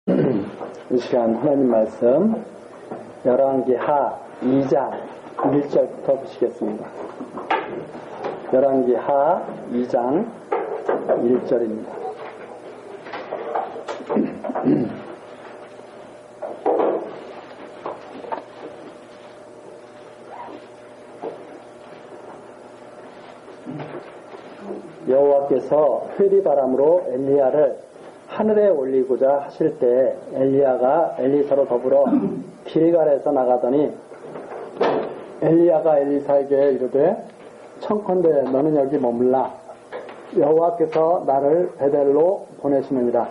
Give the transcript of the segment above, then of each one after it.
이 시간 하나님 말씀 열왕기하 2장 1절부터 보시겠습니다. 열왕기하 2장 1절입니다. 여호와께서 회리바람으로 엘리야를 하늘에 올리고자 하실 때 엘리야가 엘리사로 더불어 길갈에서 나가더니 엘리야가 엘리사에게 이르되 청컨대 너는 여기 머물라 여호와께서 나를 베델로 보내시느니라.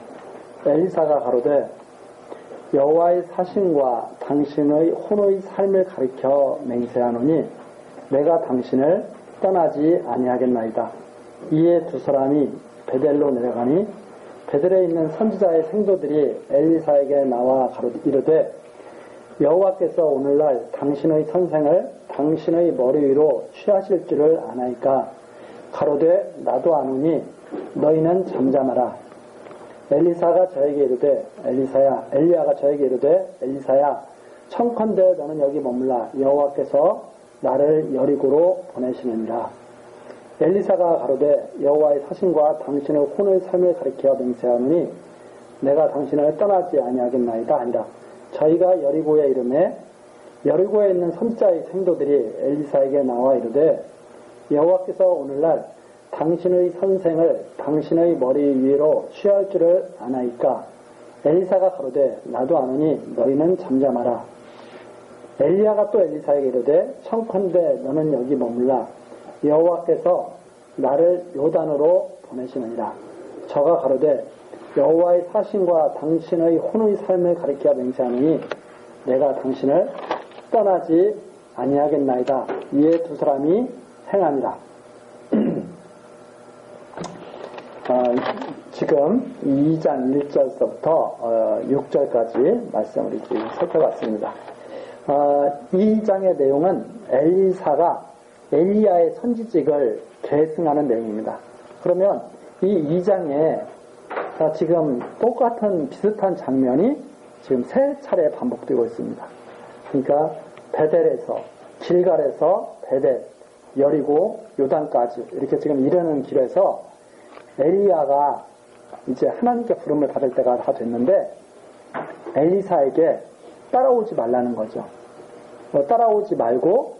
엘리사가 가로되 여호와의 사신과 당신의 혼의 삶을 가리켜 맹세하노니 내가 당신을 떠나지 아니하겠나이다. 이에 두 사람이 베델로 내려가니 베델에 있는 선지자의 생도들이 엘리사에게 나와 가로되 이르되 여호와께서 오늘날 당신의 선생을 당신의 머리 위로 취하실 줄을 아나이까. 가로되 나도 아노니 너희는 잠잠하라. 엘리야가 저에게 이르되 엘리사야 청컨대 너는 여기 머물라 여호와께서 나를 여리고로 보내시느니라. 엘리사가 가로되 여호와의 사신과 당신의 혼의 삶을 가리켜 맹세하노니 내가 당신을 떠나지 아니하겠나이다 아니라. 저희가 여리고에 이르매 여리고에 있는 선지자의 생도들이 엘리사에게 나와 이르되 여호와께서 오늘날 당신의 선생을 당신의 머리 위로 취할 줄을 아나이까. 엘리사가 가로되 나도 아노니 너희는 잠잠하라. 엘리야가 또 엘리사에게 이르되 청컨대 너는 여기 머물라 여호와께서 나를 요단으로 보내시느니라. 저가 가로되 여호와의 사신과 당신의 혼의 삶을 가리켜 맹세하노니 내가 당신을 떠나지 아니하겠나이다. 이에 두 사람이 행하니라. 지금 2장 1절부터 6절까지 말씀을 지금 살펴봤습니다. 이 장의 내용은 엘리사가 엘리야의 선지직을 계승하는 내용입니다. 그러면 이 2장에 지금 똑같은 비슷한 장면이 지금 세 차례 반복되고 있습니다. 그러니까 베델에서 길갈에서 베델, 여리고, 요단까지 이렇게 지금 이르는 길에서 엘리야가 이제 하나님께 부름을 받을 때가 다 됐는데 엘리사에게 따라오지 말라는 거죠. 따라오지 말고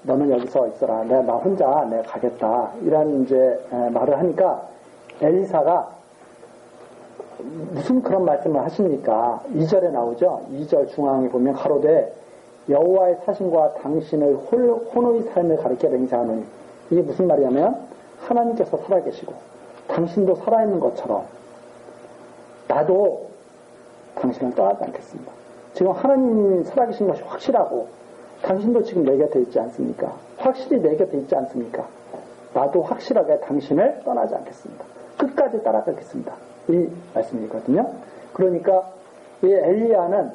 너는 여기서 있어라. 나 혼자 내가 가겠다. 이런 이제 말을 하니까 엘리사가 무슨 그런 말씀을 하십니까? 2절에 나오죠. 2절 중앙에 보면 가로되 여호와의 사신과 당신의 혼의 삶을 가리켜 맹세하노니 이게 무슨 말이냐면 하나님께서 살아계시고 당신도 살아있는 것처럼 나도 당신을 떠나지 않겠습니다. 지금 하나님 살아계신 것이 확실하고 당신도 지금 내 곁에 있지 않습니까? 확실히 내 곁에 있지 않습니까? 나도 확실하게 당신을 떠나지 않겠습니다. 끝까지 따라가겠습니다. 이 말씀이거든요. 그러니까 이 엘리야는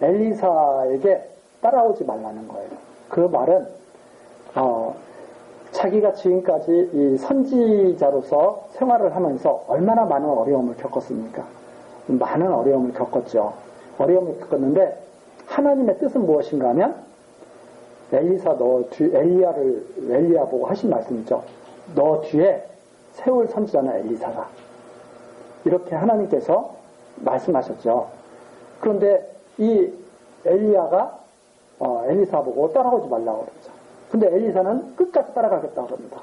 엘리사에게 따라오지 말라는 거예요. 그 말은 자기가 지금까지 이 선지자로서 생활을 하면서 얼마나 많은 어려움을 겪었습니까? 많은 어려움을 겪었죠. 어려움을 겪었는데 하나님의 뜻은 무엇인가 하면 엘리야 보고 하신 말씀이죠. 너 뒤에 세울 선지자는 엘리사다. 이렇게 하나님께서 말씀하셨죠. 그런데 이 엘리야가 엘리사 보고 따라오지 말라고 그러죠. 근데 엘리사는 끝까지 따라가겠다고 합니다.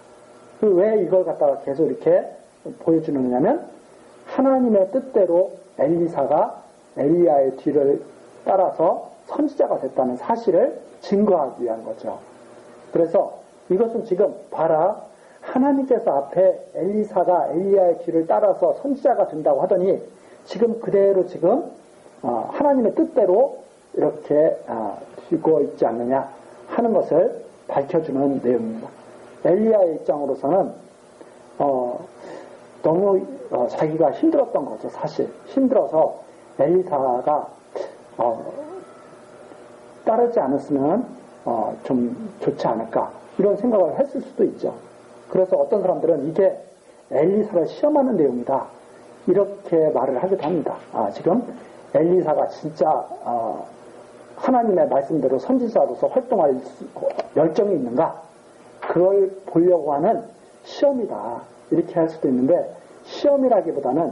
왜 이걸 갖다가 계속 이렇게 보여주느냐면 하나님의 뜻대로 엘리사가 엘리야의 뒤를 따라서 선지자가 됐다는 사실을 증거하기 위한 거죠. 그래서 이것은 지금 봐라 하나님께서 앞에 엘리사가 엘리야의 뒤를 따라서 선지자가 된다고 하더니 지금 그대로 지금 하나님의 뜻대로 이렇게 되고 있지 않느냐 하는 것을 밝혀주는 내용입니다. 엘리야의 입장으로서는 너무 자기가 힘들었던 거죠. 사실 힘들어서 엘리사가 따르지 않았으면 좀 좋지 않을까 이런 생각을 했을 수도 있죠. 그래서 어떤 사람들은 이게 엘리사를 시험하는 내용이다 이렇게 말을 하기도 합니다. 지금 엘리사가 진짜 하나님의 말씀대로 선지자로서 활동할 열정이 있는가? 그걸 보려고 하는 시험이다. 이렇게 할 수도 있는데 시험이라기보다는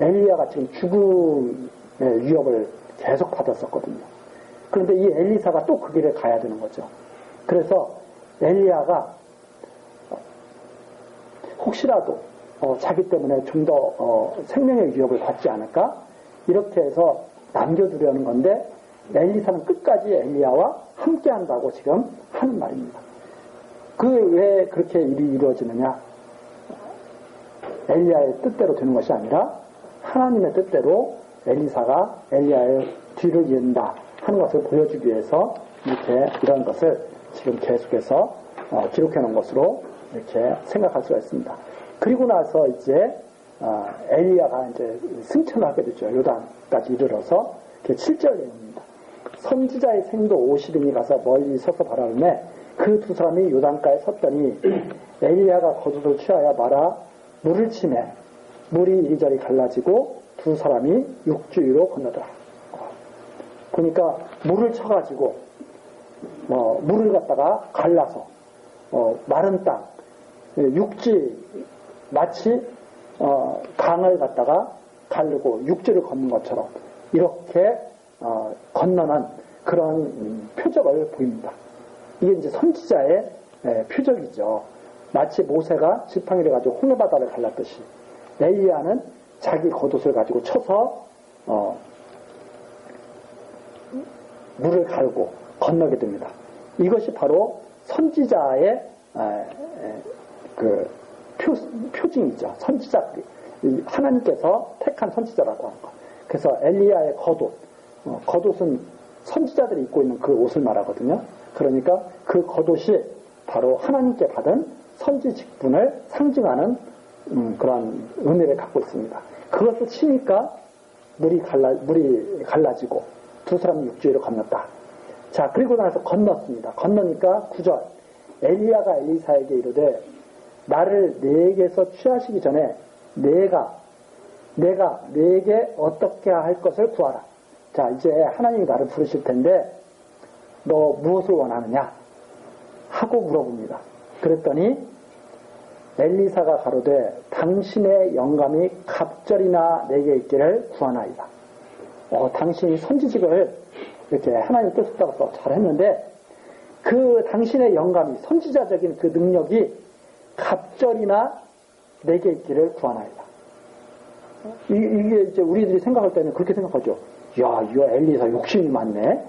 엘리야가 지금 죽음의 위협을 계속 받았었거든요. 그런데 이 엘리사가 또 그 길을 가야 되는 거죠. 그래서 엘리야가 혹시라도 자기 때문에 좀 더 생명의 위협을 받지 않을까? 이렇게 해서 남겨두려는 건데 엘리사는 끝까지 엘리야와 함께한다고 지금 하는 말입니다. 왜 그렇게 일이 이루어지느냐? 엘리야의 뜻대로 되는 것이 아니라 하나님의 뜻대로 엘리사가 엘리야의 뒤를 이은다 하는 것을 보여주기 위해서 이렇게 이런 것을 지금 계속해서 기록해 놓은 것으로 이렇게 생각할 수가 있습니다. 그리고 나서 이제 엘리야가 이제 승천을 하게 되죠. 요단까지 이르러서 그게 7절 내용입니다. 선지자의 생도 50인이 가서 멀리 서서 바라보매 그 두 사람이 요단가에 섰더니 엘리야가 겉옷을 취하여 말아 물을 치매 물이 이리저리 갈라지고 두 사람이 육지위로 건너더라. 보니까 물을 쳐가지고 물을 갖다가 갈라서 마른 땅 육지 마치 강을 갖다가 가르고 육지를 걷는 것처럼 이렇게 건너는 그런 표적을 보입니다. 이게 이제 선지자의 표적이죠. 마치 모세가 지팡이를 가지고 홍해바다를 갈랐듯이 엘리야는 자기 겉옷을 가지고 쳐서 물을 갈고 건너게 됩니다. 이것이 바로 선지자의 그 표징이죠. 선지자들이 하나님께서 택한 선지자라고 하는 것. 그래서 엘리야의 겉옷은 선지자들이 입고 있는 그 옷을 말하거든요. 그러니까 그 겉옷이 바로 하나님께 받은 선지 직분을 상징하는 그런 의미를 갖고 있습니다. 그것을 치니까 물이 갈라지고 두 사람이 육지위로 건넜다. 자, 그리고 나서 건넜습니다. 건너니까 9절 엘리야가 엘리사에게 이르되 나를 네게서 취하시기 전에 내가 네게 어떻게 할 것을 구하라. 자, 이제 하나님이 나를 부르실 텐데 너 무엇을 원하느냐 하고 물어봅니다. 그랬더니 엘리사가 가로되 당신의 영감이 갑절이나 내게 있기를 구하나이다. 당신이 선지직을 이렇게 하나님 뜻을 따라서 잘했는데 그 당신의 영감이 선지자적인 그 능력이 갑절이나 내게 있기를 구하나이다. 이게 이제 우리들이 생각할 때는 그렇게 생각하죠. 야, 이거 엘리사 욕심이 많네.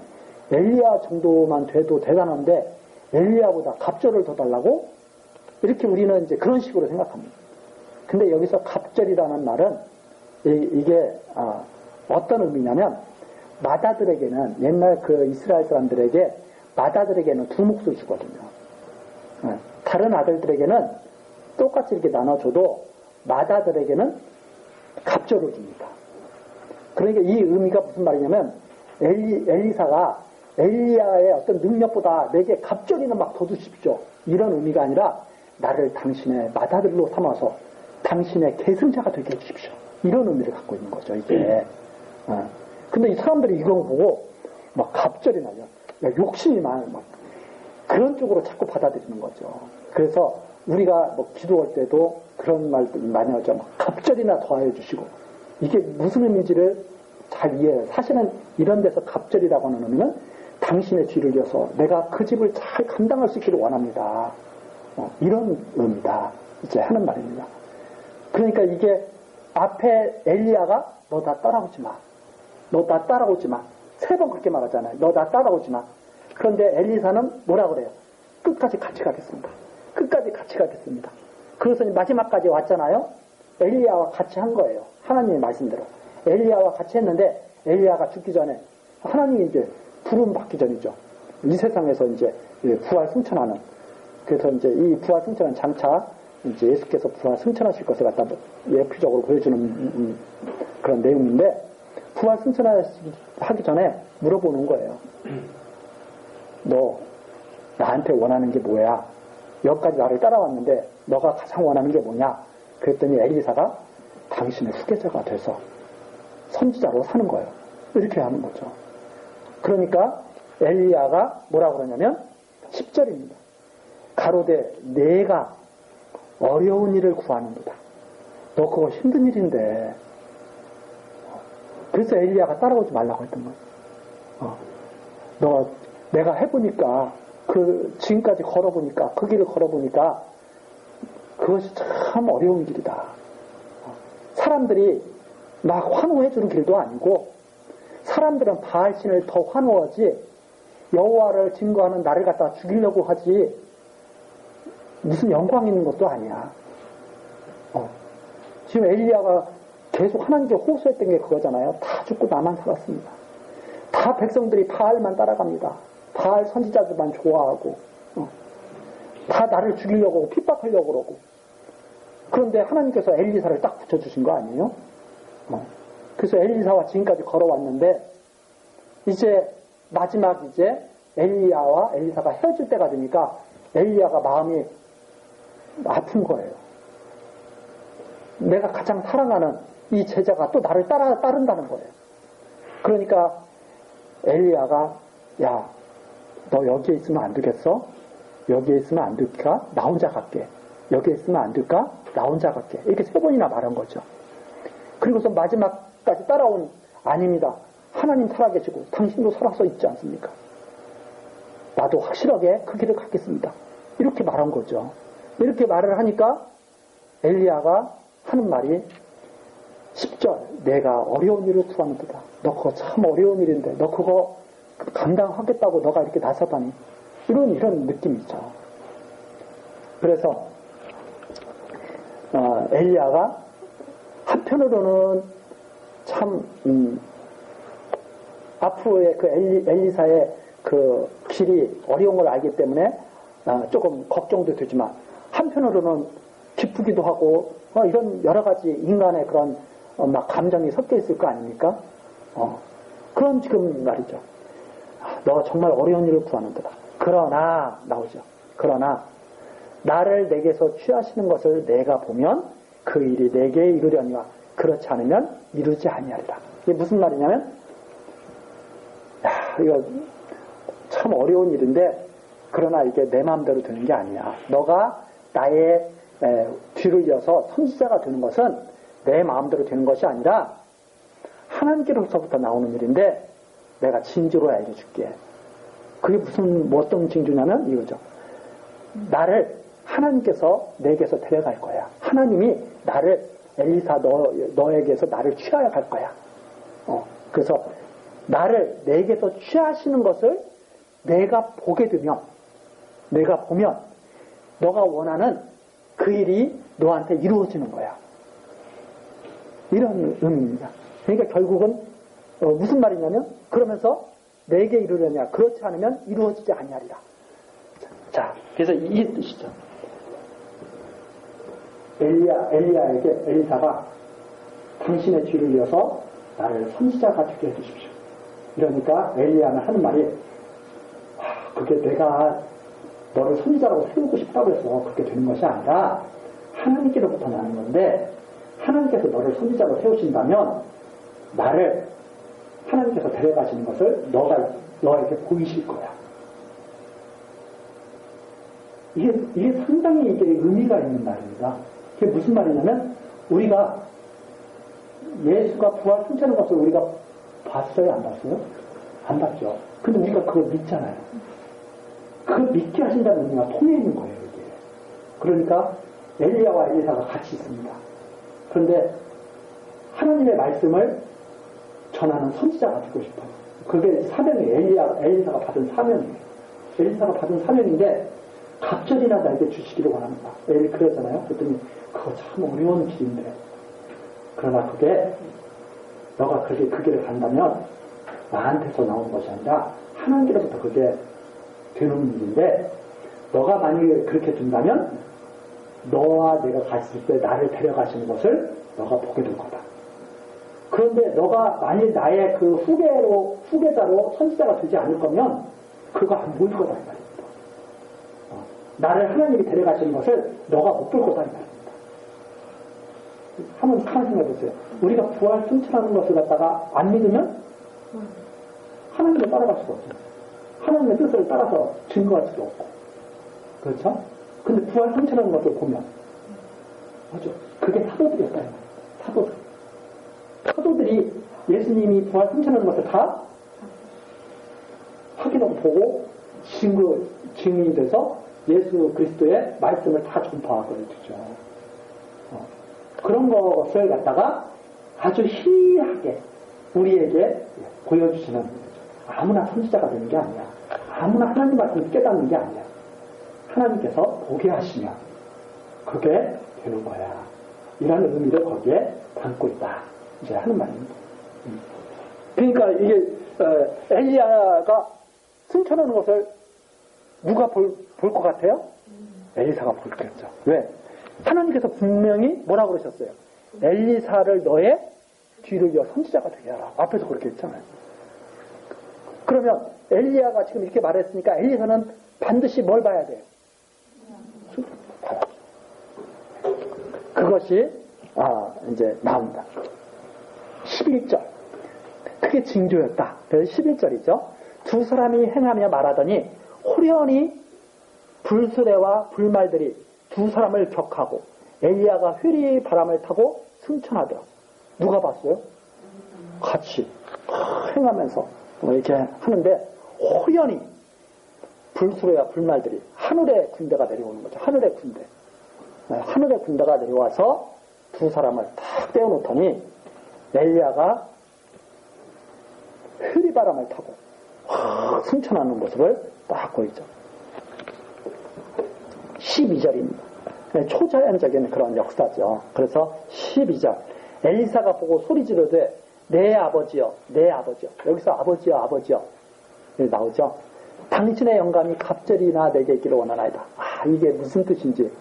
엘리야 정도만 돼도 대단한데 엘리야보다 갑절을 더 달라고? 이렇게 우리는 이제 그런 식으로 생각합니다. 근데 여기서 갑절이라는 말은 이게 어떤 의미냐면 마다들에게는 옛날 그 이스라엘 사람들에게 마다들에게는 두 몫을 주거든요. 다른 아들들에게는 똑같이 이렇게 나눠줘도 마다들에게는 갑절을 줍니다. 그러니까 이 의미가 무슨 말이냐면 엘리사가 엘리야의 어떤 능력보다 내게 갑절이나 막 더 주십시오. 이런 의미가 아니라 나를 당신의 맏아들로 삼아서 당신의 계승자가 되게 해주십시오. 이런 의미를 갖고 있는 거죠, 이게. 근데 이 사람들이 이걸 보고 막 갑절이 나요. 욕심이 많은 막 그런 쪽으로 자꾸 받아들이는 거죠. 그래서 우리가 뭐 기도할 때도 그런 말들 많이 하죠. 막 갑절이나 더하여 주시고 이게 무슨 의미인지를 잘 이해해요. 사실은 이런 데서 갑절이라고 하는 의미는 당신의 뒤를 이어서 내가 그 집을 잘 감당할 수 있기를 원합니다. 이런 의미다. 이제 하는 말입니다. 그러니까 이게 앞에 엘리야가 너 나 따라오지 마. 너 나 따라오지 마. 3번 그렇게 말하잖아요. 너 나 따라오지 마. 그런데 엘리사는 뭐라 그래요? 끝까지 같이 가겠습니다. 끝까지 같이 가겠습니다. 그래서 마지막까지 왔잖아요. 엘리야와 같이 한 거예요. 하나님의 말씀대로. 엘리야와 같이 했는데 엘리야가 죽기 전에 하나님이 이제 부름 받기 전이죠. 이 세상에서 이제 부활 승천하는. 그래서 이제 이 부활 승천은 장차 이제 예수께서 부활 승천하실 것을 갖다 예표적으로 보여주는 그런 내용인데 부활 승천하기 전에 물어보는 거예요. 너 나한테 원하는 게 뭐야? 여기까지 나를 따라왔는데 너가 가장 원하는 게 뭐냐? 그랬더니 엘리사가 당신의 후계자가 돼서 선지자로 사는 거예요. 이렇게 하는 거죠. 그러니까 엘리야가 뭐라고 그러냐면 10절입니다. 가로되 내가 어려운 일을 구하는도다. 너 그거 힘든 일인데. 그래서 엘리야가 따라오지 말라고 했던 거예요. 너 내가 해보니까 지금까지 걸어보니까 그 길을 걸어보니까 그것이 참 어려운 길이다. 사람들이 막 환호해주는 길도 아니고 사람들은 바알신을 더 환호하지 여호와를 증거하는 나를 갖다가 죽이려고 하지 무슨 영광 있는 것도 아니야. 지금 엘리야가 계속 하나님께 호소했던 게 그거잖아요. 다 죽고 나만 살았습니다. 다 백성들이 바알만 따라갑니다. 바알 선지자들만 좋아하고 다 나를 죽이려고 하고 핍박하려고 그러고. 그런데 하나님께서 엘리사를 딱 붙여주신 거 아니에요? 그래서 엘리사와 지금까지 걸어왔는데 이제 마지막 이제 엘리야와 엘리사가 헤어질 때가 되니까 엘리야가 마음이 아픈 거예요. 내가 가장 사랑하는 이 제자가 또 나를 따른다는 거예요. 그러니까 엘리야가 야, 너 여기에 있으면 안 되겠어? 여기에 있으면 안 될까? 나 혼자 갈게. 여기에 있으면 안 될까? 나 혼자 갈게. 이렇게 3번이나 말한 거죠. 그리고서 마지막까지 따라온 아닙니다. 하나님 살아계시고 당신도 살아서 있지 않습니까? 나도 확실하게 그 길을 가겠습니다. 이렇게 말한 거죠. 이렇게 말을 하니까 엘리야가 하는 말이 10절 내가 어려운 일을 구하는도다. 너 그거 참 어려운 일인데 너 그거 감당하겠다고 너가 이렇게 나서다니. 이런 느낌이죠. 그래서 엘리야가 한편으로는 참 앞으로의 그 엘리사의 그 길이 어려운 걸 알기 때문에 조금 걱정도 되지만 한편으로는 기쁘기도 하고 이런 여러 가지 인간의 그런 막 감정이 섞여 있을 거 아닙니까? 그런 지금 말이죠. 너가 정말 어려운 일을 구하는도다. 그러나 나오죠. 그러나 나를 내게서 취하시는 것을 내가 보면 그 일이 내게 이루려니와 그렇지 않으면 이루지 아니하리라. 이게 무슨 말이냐면 이거 참 어려운 일인데 그러나 이게 내 마음대로 되는 게 아니야. 너가 나의 뒤를 이어서 선지자가 되는 것은 내 마음대로 되는 것이 아니라 하나님께로부터 나오는 일인데 내가 진주로 알려줄게. 그게 어떤 징조냐면 이거죠. 나를 하나님께서 내게서 데려갈 거야. 하나님이 나를 엘리사 너에게서 나를 취하여 갈 거야. 그래서 나를 내게서 취하시는 것을 내가 보게 되면 내가 보면 너가 원하는 그 일이 너한테 이루어지는 거야. 이런 의미입니다. 그러니까 결국은 무슨 말이냐면 그러면서 내게 이루려냐 그렇지 않으면 이루어지지 아니하리라. 자, 그래서 이 뜻이죠. 엘리야에게 엘리사가 당신의 뒤를 이어서 나를 선지자가 되게 해주십시오. 이러니까 엘리야는 하는 말이 그게 내가 너를 선지자라고 세우고 싶다고 해서 그렇게 되는 것이 아니라 하나님께로부터 나는 건데 하나님께서 너를 선지자로 세우신다면 나를 하나님께서 데려가시는 것을 너에게 보이실 거야. 이게 상당히 이게 의미가 있는 말입니다. 그게 무슨 말이냐면 우리가 예수가 부활 승천하는 것을 우리가 봤어요? 안 봤어요? 안 봤죠. 근데 우리가 그걸 믿잖아요. 그걸 믿게 하신다는 의미가 통해 있는 거예요. 이게. 그러니까 엘리야와 엘리사가 같이 있습니다. 그런데 하나님의 말씀을 전하는 선지자가 되고 싶어요. 그게 사명이에요. 엘리사가 받은 사명이에요. 엘리사가 받은 사명인데 갑절이나 나에게 주시기를 원합니다. 그러잖아요. 그랬더니 그거 참 어려운 길인데 그러나 그게 너가 그 길을 간다면 나한테서 나오는 것이 아니라 하나님께로부터 그게 되는 일인데 너가 만약에 그렇게 된다면 너와 내가 갔을 때 나를 데려가시는 것을 너가 보게 될 거다. 그런데 너가 만일 나의 그 후계자로 선지자가 되지 않을 거면 그거 안 보일 거다 이 말입니다. 나를 하나님이 데려가시는 것을 너가 못 볼 거다 이 말입니다. 한번 생각해 보세요. 우리가 부활 승천하는 것을 갖다가 안 믿으면 따라갈 수가 없죠. 하나님의 뜻을 따라서 증거할 수도 없고. 그렇죠? 근데 부활 성취라는 것을 보면, 맞죠? 그게 사도들이었다. 사도들. 사도들이 예수님이 부활 성취라는 것을 다 확인하고 보고 증인이 돼서 예수 그리스도의 말씀을 다 전파하고 있죠. 그런 것을 갖다가 아주 희미하게 우리에게 보여주시는, 아무나 선지자가 되는 게 아니야. 아무나 하나님 말씀을 깨닫는 게 아니야. 하나님께서 보게 하시면 그게 되는 거야. 이라는 의미를 거기에 담고 있다. 이제 하는 말입니다. 그러니까 이게 엘리야가 승천하는 것을 누가 볼 것 같아요? 엘리사가 볼 거겠죠. 왜? 하나님께서 분명히 뭐라고 그러셨어요? 엘리사를 너의 뒤를 이어 선지자가 되게 하라. 앞에서 그렇게 했잖아요. 그러면 엘리야가 지금 이렇게 말했으니까 엘리사는 반드시 뭘 봐야 돼요? 그것이 이제 나옵니다. 11절. 그게 징조였다. 그래서 11절이죠. 두 사람이 행하며 말하더니 호련히 불수레와 불말들이 두 사람을 격하고 엘리야가 회리 바람을 타고 승천하더라. 누가 봤어요? 같이 행하면서 이렇게 하는데 호련히 불수레와 불말들이 하늘의 군대가 내려오는 거죠. 하늘의 군대. 하늘의 군대가 내려와서 두 사람을 탁 떼어놓더니 엘리야가 회리바람을 타고 승천하는 모습을 딱 보이죠. 12절입니다. 초자연적인 그런 역사죠. 그래서 12절 엘리사가 보고 소리 지르되 내 아버지여 내 아버지여. 여기서 아버지여 아버지여 나오죠. 당신의 영감이 갑절이나 내게 있기를 원하나이다. 이게 무슨 뜻인지,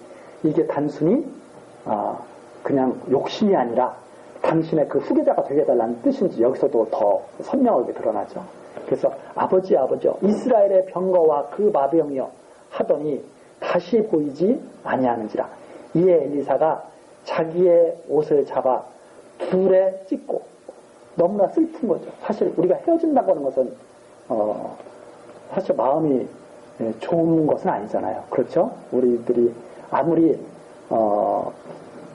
이게 단순히 그냥 욕심이 아니라 당신의 그 후계자가 되게 해달라는 뜻인지 여기서도 더 선명하게 드러나죠. 그래서 아버지 아버지여 이스라엘의 병거와 그 마병이여 하더니 다시 보이지 아니하는지라. 이에 엘리사가 자기의 옷을 잡아 둘에 찢고, 너무나 슬픈 거죠. 사실 우리가 헤어진다고 하는 것은 사실 마음이 좋은 것은 아니잖아요. 그렇죠? 우리들이 아무리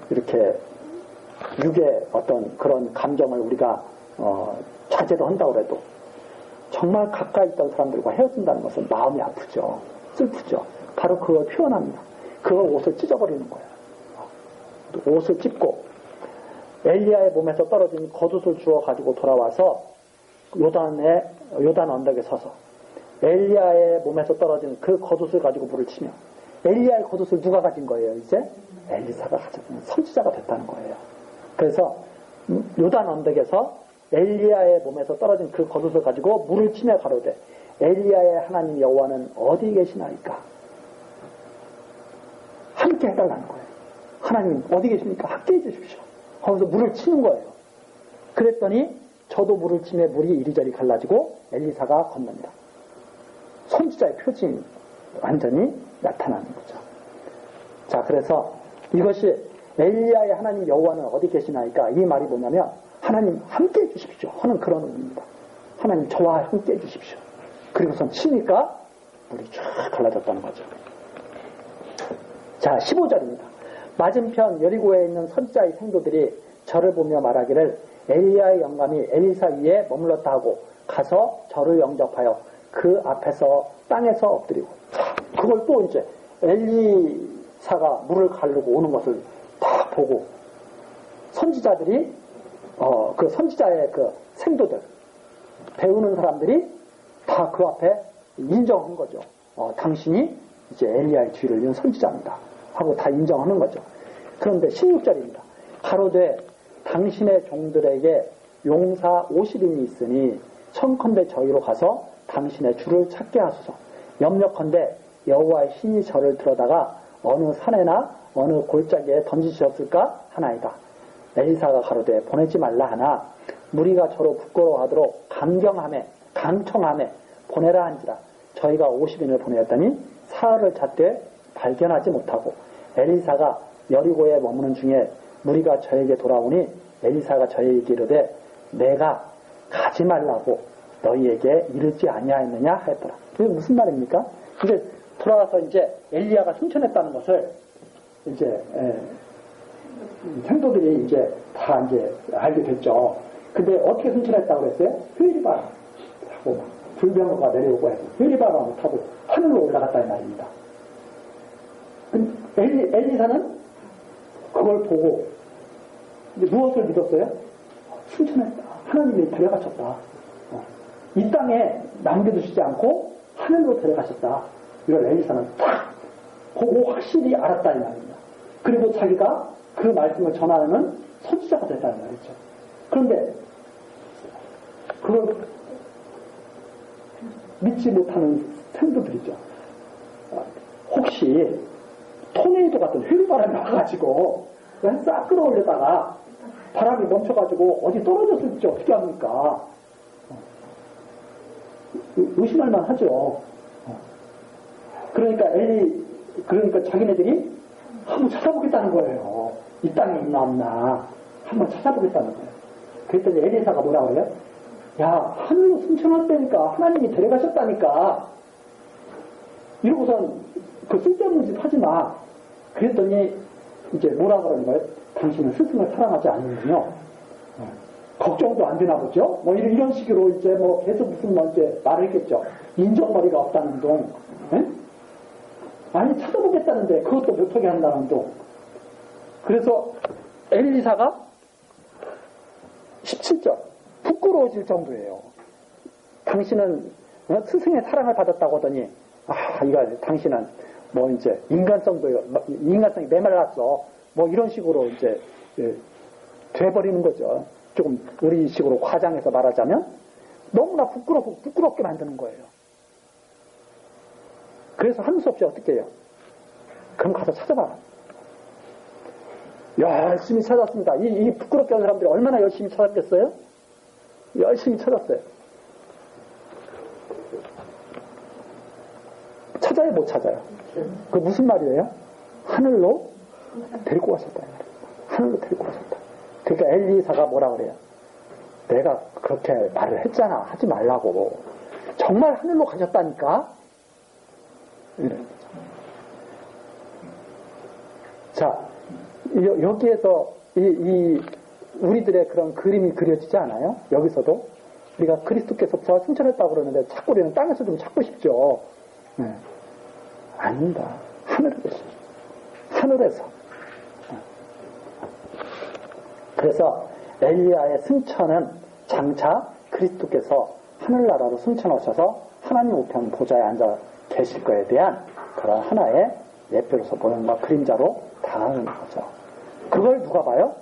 이렇게 육의 어떤 그런 감정을 우리가 자제도 한다고 해도 정말 가까이 있던 사람들과 헤어진다는 것은 마음이 아프죠. 슬프죠. 바로 그걸 표현합니다. 그 옷을 찢어버리는 거예요. 옷을 찢고 엘리야의 몸에서 떨어진 겉옷을 주워 가지고 돌아와서 요단 언덕에 서서 엘리야의 몸에서 떨어진 그 겉옷을 가지고 물을 치며, 엘리야의 겉옷을 누가 가진 거예요? 이제 엘리사가 가진 선지자가 됐다는 거예요. 그래서 요단 언덕에서 엘리야의 몸에서 떨어진 그 겉옷을 가지고 물을 치며 가로되 엘리야의 하나님 여호와는 어디 계시나이까? 함께 해달라는 거예요. 하나님 어디 계십니까? 함께 해주십시오. 하면서 물을 치는 거예요. 그랬더니 저도 물을 치며 물이 이리저리 갈라지고 엘리사가 건넙니다. 선지자의 표징이 완전히 나타나는 거죠. 자, 그래서 이것이 엘리야의 하나님 여호와는 어디 계시나이까? 이 말이 뭐냐면 하나님 함께 해주십시오 하는 그런 의미입니다. 하나님 저와 함께 해주십시오. 그리고선 치니까 물이 쫙 갈라졌다는 거죠. 자, 15절입니다. 맞은편 여리고에 있는 선지자의 생도들이 저를 보며 말하기를 엘리야의 영감이 엘리사 위에 머물렀다 하고 가서 저를 영접하여 그 앞에서 땅에서 엎드리고. 자, 그걸 또 이제 엘리사가 물을 가르고 오는 것을 다 보고 선지자들이 그 선지자의 그 생도들 배우는 사람들이 다 그 앞에 인정한 거죠. 당신이 이제 엘리야의 뒤를 이은 선지자입니다 하고 다 인정하는 거죠. 그런데 16절입니다. 가로되 당신의 종들에게 용사 50인이 있으니 청컨대 저희로 가서 당신의 주를 찾게 하소서. 염려컨대 여호와의 신이 저를 들어다가 어느 산에나 어느 골짜기에 던지셨을까 하나이다. 엘리사가 가로되 보내지 말라 하나 무리가 저로 부끄러워하도록 강청함에 보내라 한지라. 저희가 50인을 보내었더니 사흘을 찾되 발견하지 못하고 엘리사가 여리고에 머무는 중에 무리가 저에게 돌아오니 엘리사가 저에게 이르되 내가 가지 말라고 너희에게 이르지 아니하였느냐 하였더라. 이게 무슨 말입니까? 이제 돌아와서 이제 엘리야가 승천했다는 것을 이제 생도들이 이제 다 이제 알게 됐죠. 근데 어떻게 승천했다고 그랬어요? 휘리바람 타고 불병거가 내려오고 해서 휘리바람을 타고 하늘로 올라갔다는 말입니다. 엘리사는 그걸 보고 무엇을 믿었어요? 승천했다. 하나님이 데려가셨다. 이 땅에 남겨두시지 않고 하늘로 데려가셨다. 이걸 엘리사는 딱 보고 확실히 알았다 이 말입니다. 그리고 자기가 그 말씀을 전하는 선지자가 됐다는 말이죠. 그런데 그걸 믿지 못하는 생도들이죠. 혹시 토네이도 같은 휘리바람이 와가지고 싹 끌어올려다가 바람이 멈춰가지고 어디 떨어졌을지 어떻게 합니까? 의심할 만하죠. 그러니까 자기네들이 한번 찾아보겠다는 거예요. 이 땅에 있나 없나 한번 찾아보겠다는 거예요. 그랬더니 엘리사가 뭐라고 해요? 야, 하늘로 승천했다니까 하나님이 데려가셨다니까 이러고선 그 쓸데없는 짓 하지 마. 그랬더니 이제 뭐라 그러는 거예요? 당신은 스승을 사랑하지 않는군요. 걱정도 안 되나 보죠? 뭐 이런 식으로 이제 뭐 계속 무슨 뭐 이제 말을 했겠죠. 인정머리가 없다는 동. 에? 아니 찾아보겠다는데 그것도 못하게 한다는 동. 그래서 엘리사가 17절 부끄러워질 정도예요. 당신은 스승의 사랑을 받았다고 하더니 이거 당신은 뭐 이제 인간성이 메말랐어. 뭐 이런 식으로 이제 돼버리는 거죠. 조금 우리 식으로 과장해서 말하자면 너무나 부끄럽게 만드는 거예요. 그래서 할 수 없이 어떻게 해요? 그럼 가서 찾아봐. 열심히 찾았습니다. 이 부끄럽게 하는 사람들이 얼마나 열심히 찾았겠어요? 열심히 찾았어요. 찾아요, 못 찾아요? 그 무슨 말이에요? 하늘로 데리고 가셨다. 하늘로 데리고 가셨다. 그러니까 엘리사가 뭐라 그래요? 내가 그렇게 말을 했잖아. 하지 말라고. 정말 하늘로 가셨다니까? 이런. 자, 여기에서 우리들의 그런 그림이 그려지지 않아요? 여기서도 우리가 그리스도께서 부활 승천했다고 그러는데 자꾸 우리는 땅에서 좀 찾고 싶죠. 네. 아닙니다. 하늘에서. 그래서 엘리야의 승천은 장차 그리스도께서 하늘나라로 승천하셔서 하나님 우편 보좌에 앉아 계실 거에 대한 그런 하나의 예표로서 모형과 그림자로 다가가는 거죠. 그걸 누가 봐요?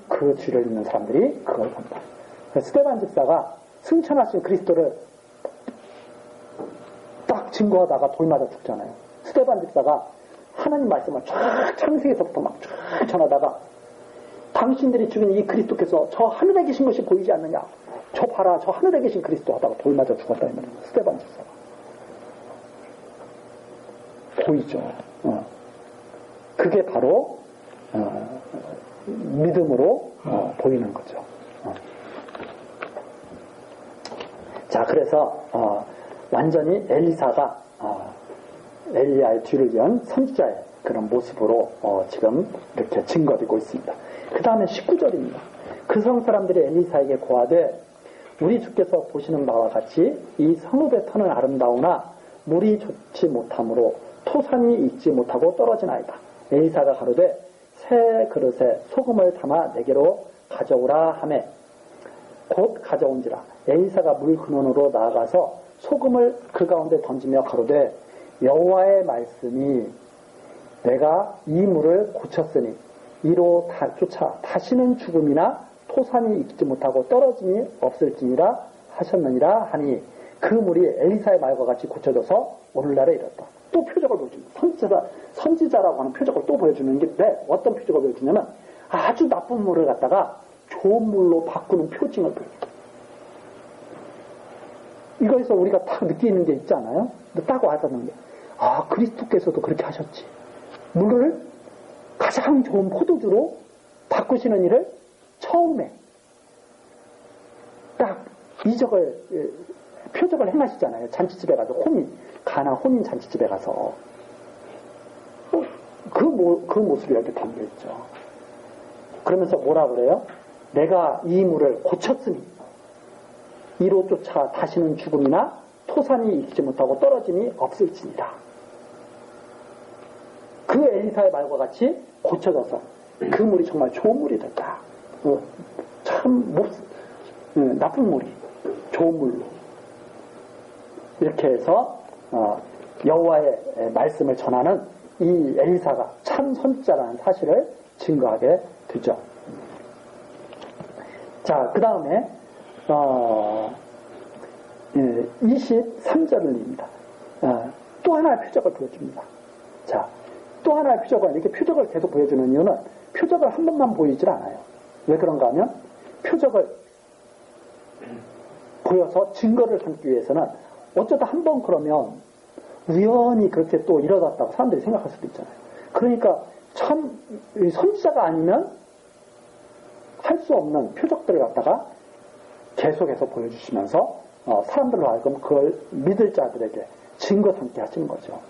그 죄를 있는 사람들이 그걸 본다. 스데반 집사가 승천하신 그리스도를 딱 증거하다가 돌 맞아 죽잖아요. 스데반 집사가 하나님 말씀을 쫙 창세기에서부터 막 쫙 전하다가 당신들이 죽인 이 그리스도께서 저 하늘에 계신 것이 보이지 않느냐? 저 봐라, 저 하늘에 계신 그리스도 하다가 돌 맞아 죽었다 이 말이에요. 스데반 집사가. 보이죠. 그게 바로 믿음으로 보이는 거죠. 자, 그래서 완전히 엘리사가 엘리야의 뒤를 이은 선지자의 그런 모습으로 지금 이렇게 증거되고 있습니다. 그 다음에 19절입니다. 그 성 사람들이 엘리사에게 고하되 우리 주께서 보시는 바와 같이 이 성읍의 터는 아름다우나 물이 좋지 못하므로 토산이 익지 못하고 떨어지나이다. 엘리사가 가로되 새 그릇에 소금을 담아 내게로 가져오라 하매 곧 가져온지라. 엘리사가 물 근원으로 나아가서 소금을 그 가운데 던지며 가로되 여호와의 말씀이 내가 이 물을 고쳤으니 이로 쫓아 다시는 죽음이나 토산이 익지 못하고 떨어짐이 없을지니라 하셨느니라 하니 그 물이 엘리사의 말과 같이 고쳐져서 오늘날에 이뤘다. 또 표적을 보여줍니다. 선지자라고 하는 표적을 또 보여주는 게 어떤 표적을 보여주냐면 아주 나쁜 물을 갖다가 좋은 물로 바꾸는 표징을 보여줍니다. 이거에서 우리가 딱 느끼는 게 있지 않아요? 딱 와닿는 게 그리스도께서도 그렇게 하셨지. 물을 가장 좋은 포도주로 바꾸시는 일을 처음에 딱 이적을 표적을 행하시잖아요. 잔치집에 가서 가나 혼인 잔치집에 가서 그 모습이 여기 담겨 있죠. 그러면서 뭐라 그래요? 내가 이 물을 고쳤으니 이로 쫓아 다시는 죽음이나 토산이 익지 못하고 떨어짐이 없을지니라. 그 엘리사의 말과 같이 고쳐져서 그 물이 정말 좋은 물이 됐다. 참 나쁜 물이 좋은 물로 이렇게 해서 여호와의 말씀을 전하는 이 엘리사가 참 선지자라는 사실을 증거하게 되죠. 자, 그 다음에 23절입니다. 또 하나의 표적을 보여줍니다. 자, 또 하나의 표적은 이렇게 표적을 계속 보여주는 이유는 표적을 한 번만 보이질 않아요. 왜 그런가 하면 표적을 보여서 증거를 삼기 위해서는 어쩌다 한 번 그러면 우연히 그렇게 또 일어났다고 사람들이 생각할 수도 있잖아요. 그러니까 참 선지자가 아니면 할 수 없는 표적들을 갖다가 계속해서 보여주시면서 사람들로 하여금 그걸 믿을 자들에게 증거 삼게 하시는 거죠.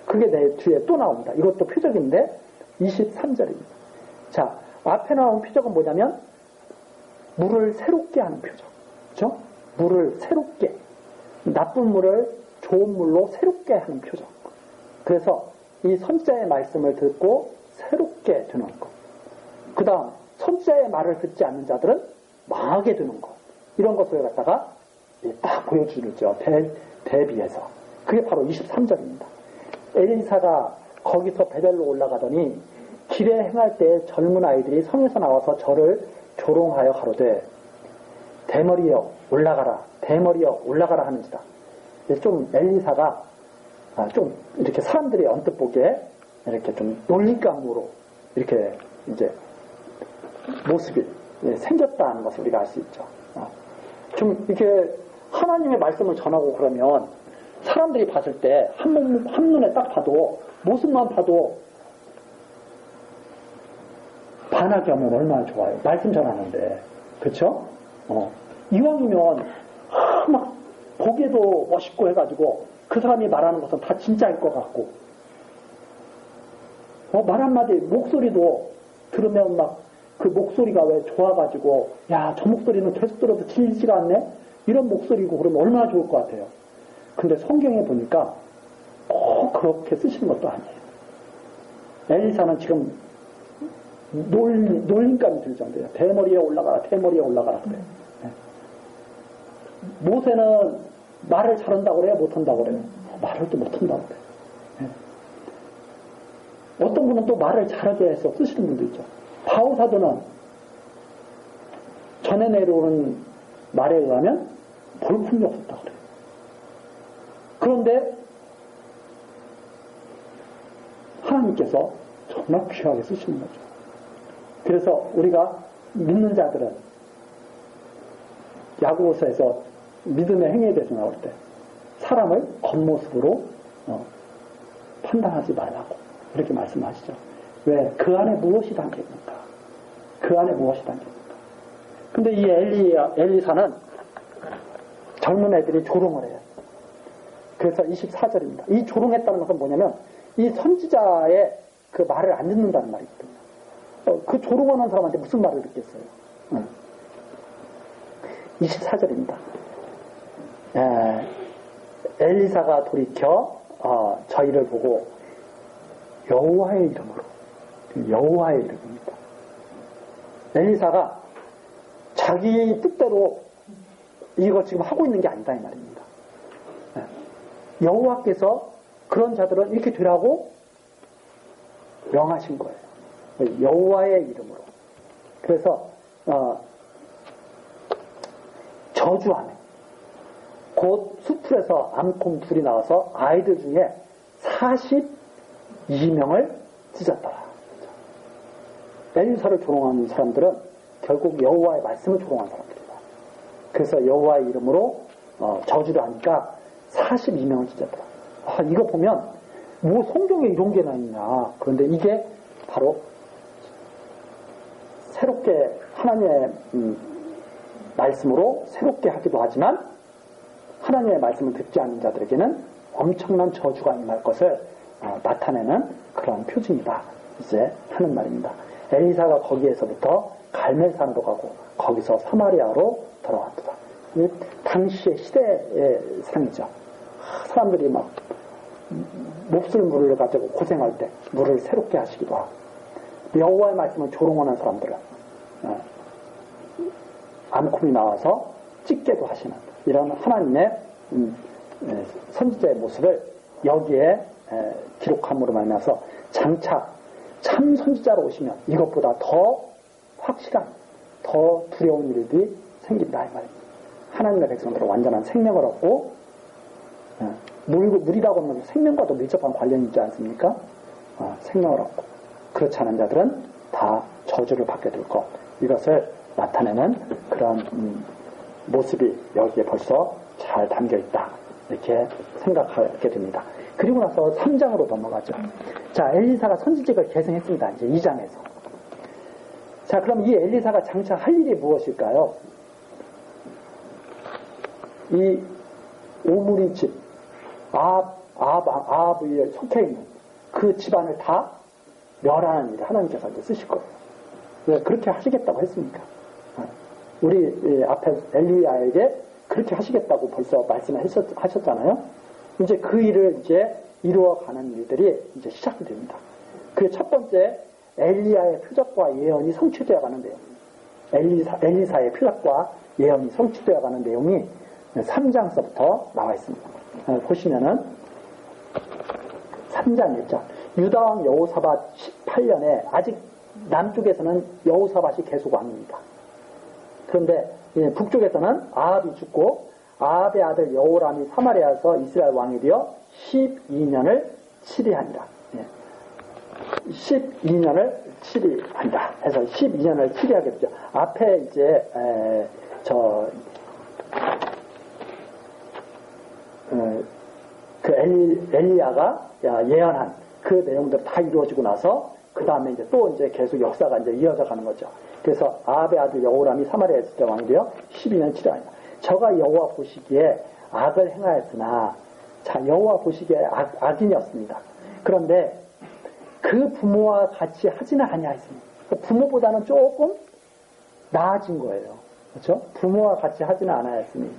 그게 내 뒤에 또 나옵니다. 이것도 표적인데 23절입니다. 자, 앞에 나온 표적은 뭐냐면 물을 새롭게 하는 표적. 그렇죠? 물을 새롭게, 나쁜 물을 좋은 물로 새롭게 하는 표적. 그래서 이 선지자의 말씀을 듣고 새롭게 되는 것. 그 다음 선지자의 말을 듣지 않는 자들은 망하게 되는 것. 이런 것을 갖다가 딱 보여주죠. 대비해서. 그게 바로 23절입니다. 엘리사가 거기서 베델로 올라가더니 길에 행할 때 젊은 아이들이 성에서 나와서 저를 조롱하여 가로되 대머리여 올라가라, 대머리여 올라가라 하는지다. 좀 엘리사가 좀 이렇게 사람들이 언뜻 보기에 이렇게 좀 놀림감으로 이렇게 이제 모습이 생겼다는 것을 우리가 알 수 있죠. 좀 이렇게 하나님의 말씀을 전하고 그러면 사람들이 봤을 때 한눈에 딱 봐도 모습만 봐도 반하게 하면 얼마나 좋아요. 말씀 전하는데. 그렇죠? 이왕이면 막 보기에도 멋있고 해가지고 그 사람이 말하는 것은 다 진짜일 것 같고 말 한마디 목소리도 들으면 막 그 목소리가 왜 좋아가지고 야, 저 목소리는 계속 들어도 질리지가 않네? 이런 목소리고 그러면 얼마나 좋을 것 같아요. 근데 성경에 보니까 그렇게 쓰시는 것도 아니에요. 엘리사는 지금 놀림감이 들 정도예요. 대머리에 올라가라, 대머리에 올라가라 그래요. 네. 모세는 말을 잘한다고 그래요? 못한다고 그래요? 말을 또 못한다고 그래요. 네. 어떤 분은 또 말을 잘하게 해서 쓰시는 분도 있죠. 바오사도는 전해 내려오는 말에 의하면 볼품이 없었다고 그래요. 그런데 하나님께서 정말 귀하게 쓰시는 거죠. 그래서 우리가 믿는 자들은 야고보서에서 믿음의 행위에 대해서 나올 때 사람을 겉모습으로 판단하지 말라고 이렇게 말씀하시죠. 왜? 그 안에 무엇이 담겨있는가? 그 안에 무엇이 담겨있는가? 근데 이 엘리사는 젊은 애들이 조롱을 해요. 그래서 24절입니다. 이 조롱했다는 것은 뭐냐면 이 선지자의 그 말을 안 듣는다는 말이거든요. 그 조롱하는 사람한테 무슨 말을 듣겠어요? 24절입니다. 엘리사가 돌이켜 저희를 보고 여호와의 이름으로, 여호와의 이름입니다. 엘리사가 자기 뜻대로 이거 지금 하고 있는 게 아니다 이 말입니다. 여호와께서 그런 자들은 이렇게 되라고 명하신 거예요. 여호와의 이름으로. 그래서 저주하네. 곧 수풀에서 암곰 둘이 나와서 아이들 중에 42명을 찢었더라. 엘리사를 조롱하는 사람들은 결국 여호와의 말씀을 조롱한 사람들이다. 그래서 여호와의 이름으로 저주를 하니까 42명을 찢었더라. 이거 보면 뭐 성경에 이런 게 나 있냐. 그런데 이게 바로 새롭게 하나님의 말씀으로 새롭게 하기도 하지만 하나님의 말씀을 듣지 않는 자들에게는 엄청난 저주가 임할 것을 나타내는 그런 표징이다. 이제 하는 말입니다. 엘리사가 거기에서부터 갈멜산으로 가고 거기서 사마리아로 돌아왔다. 당시의 시대의 상이죠. 사람들이 막 몹쓸 물을 가지고 고생할 때 물을 새롭게 하시기도 하고 여호와의 말씀을 조롱하는 사람들은 암콤이 나와서 찢게도 하시는 이런 하나님의 선지자의 모습을 여기에 기록함으로 말미암아서 장차 참 선지자로 오시면 이것보다 더 확실한 더 두려운 일들이 생긴다 이 말입니다. 하나님의 백성들은 완전한 생명을 얻고 물이라고 하면 생명과도 밀접한 관련이 있지 않습니까? 생명을 얻고 그렇지 않은 자들은 다 저주를 받게 될 것 이것을 나타내는 그런 모습이 여기에 벌써 잘 담겨있다 이렇게 생각하게 됩니다. 그리고 나서 3장으로 넘어가죠. 자, 엘리사가 선지직을 계승했습니다. 이제 2장에서. 자, 그럼 이 엘리사가 장차 할 일이 무엇일까요? 이 오므리 집, 아합에 속해 있는 그 집안을 다 멸하는 일을 하나님께서 이제 쓰실 거예요. 왜 그렇게 하시겠다고 했습니까? 우리 앞에 엘리야에게 그렇게 하시겠다고 벌써 말씀을 하셨잖아요. 이제 그 일을 이제 이루어가는 일들이 이제 시작이 됩니다. 그 첫 번째 엘리야의 표적과 예언이 성취되어 가는 내용. 엘리사의 표적과 예언이 성취되어 가는 내용이 3장서부터 나와 있습니다. 보시면은 3장 1절 유다왕 여호사밧 18년에 아직 남쪽에서는 여호사밧이 계속 왕입니다. 그런데 북쪽에서는 아합이 죽고 아합의 아들 여호람이 사마리아에서 이스라엘 왕이 되어 12년을 치리한다. 12년을 치리한다. 해서 12년을 치리하게 되죠. 앞에 이제 그 엘리야가 예언한 그 내용들 다 이루어지고 나서 그 다음에 이제 또 이제 계속 역사가 이제 이어져 가는 거죠. 그래서 아합의 아들 여호람이 사마리아에서 왕이 되어 12년 치리한다. 저가 여호와 보시기에 악을 행하였으나 자 여호와 보시기에 악인이었습니다. 그런데 그 부모와 같이 하지는 아니하였습니다. 부모보다는 조금 나아진 거예요. 그렇죠? 부모와 같이 하지는 않았으니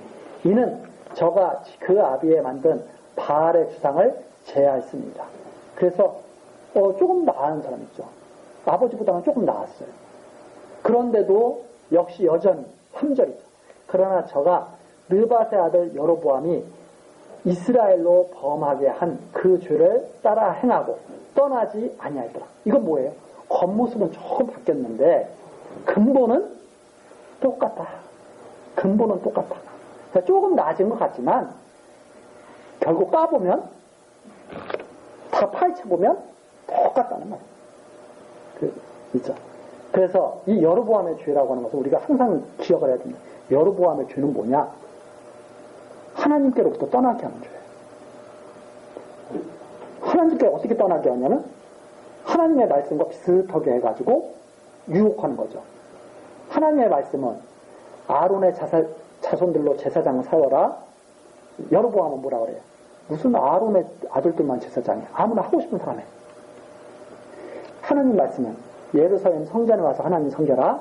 이는 저가 그 아비에 만든 바알의 주상을 제하였습니다. 그래서 조금 나은 사람 있죠. 아버지보다는 조금 나았어요. 그런데도 역시 여전히 3절이죠. 그러나 저가 느밧의 아들 여로보암이 이스라엘로 범하게 한 그 죄를 따라 행하고 떠나지 아니하였더라. 이건 뭐예요? 겉모습은 조금 바뀌었는데 근본은 똑같다. 근본은 똑같다. 그러니까 조금 나아진 것 같지만 결국 까보면 다 파헤쳐보면 똑같다는 말이에요. 있죠. 그래서 이 여로보암의 죄라고 하는 것은 우리가 항상 기억을 해야 됩니다. 여로보암의 죄는 뭐냐? 하나님께로부터 떠나게 하는 죄예요. 하나님께 어떻게 떠나게 하냐면 하나님의 말씀과 비슷하게 해가지고 유혹하는 거죠. 하나님의 말씀은 아론의 자손들로 제사장을 세워라. 여로보암은 뭐라 그래요? 무슨 아론의 아들들만 제사장이야. 아무나 하고 싶은 사람이. 하나님 말씀은 예루살렘 성전에 와서 하나님 섬겨라.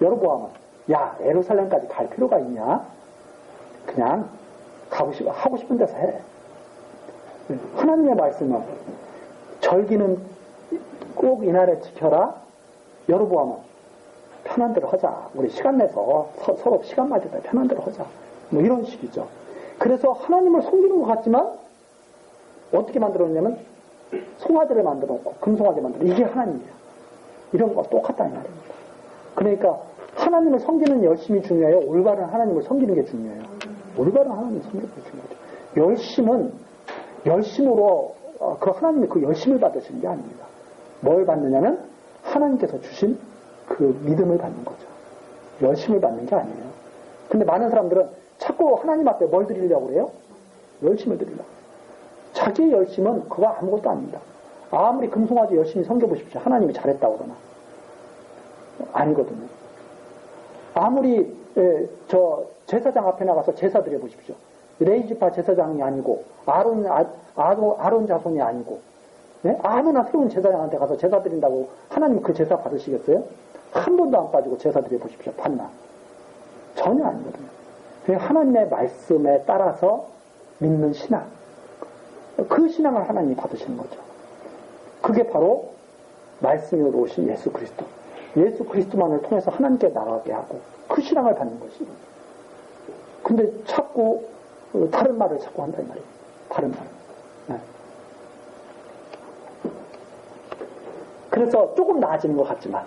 여로보암은 야 예루살렘까지 갈 필요가 있냐? 그냥 하고 싶은 데서 해. 하나님의 말씀은 절기는 꼭 이날에 지켜라. 여로보암은 편한 대로 하자. 우리 시간 내서 서로 시간 맞을 때 편한 대로 하자. 뭐 이런 식이죠. 그래서 하나님을 섬기는 것 같지만 어떻게 만들었냐면 송아지를 만들어 놓고 금송아지 만들어 이게 하나님이에요. 이런 거 똑같다는 말입니다. 그러니까 하나님을 섬기는 열심이 중요해요. 올바른 하나님을 섬기는 게 중요해요. 올바른 하나님을 섬기는 게 중요하죠. 열심으로 그 하나님이 그 열심을 받으시는 게 아닙니다. 뭘 받느냐면 하나님께서 주신 그 믿음을 받는 거죠. 열심을 받는 게 아니에요. 근데 많은 사람들은 자꾸 하나님 앞에 뭘 드리려고 그래요? 열심을 드리려고. 자기의 열심은 그거 아무것도 아닙니다. 아무리 금송아지 열심히 섬겨보십시오. 하나님이 잘했다고 그러나. 아니거든요. 아무리 저 제사장 앞에 나가서 제사 드려 보십시오. 레이지파 제사장이 아니고 아론 자손이 아니고 아무나 새로운 제사장한테 가서 제사 드린다고 하나님 그 제사 받으시겠어요? 한 번도 안 빠지고 제사 드려 보십시오. 판나 전혀 아니거든요. 하나님의 말씀에 따라서 믿는 신앙, 그 신앙을 하나님이 받으시는 거죠. 그게 바로 말씀으로 오신 예수 그리스도. 예수 그리스도만을 통해서 하나님께 나가게 하고 그 신앙을 받는 것이. 근데 자꾸 다른 말을 자꾸 한단 말이에요. 다른 말. 네. 그래서 조금 나아지는 것 같지만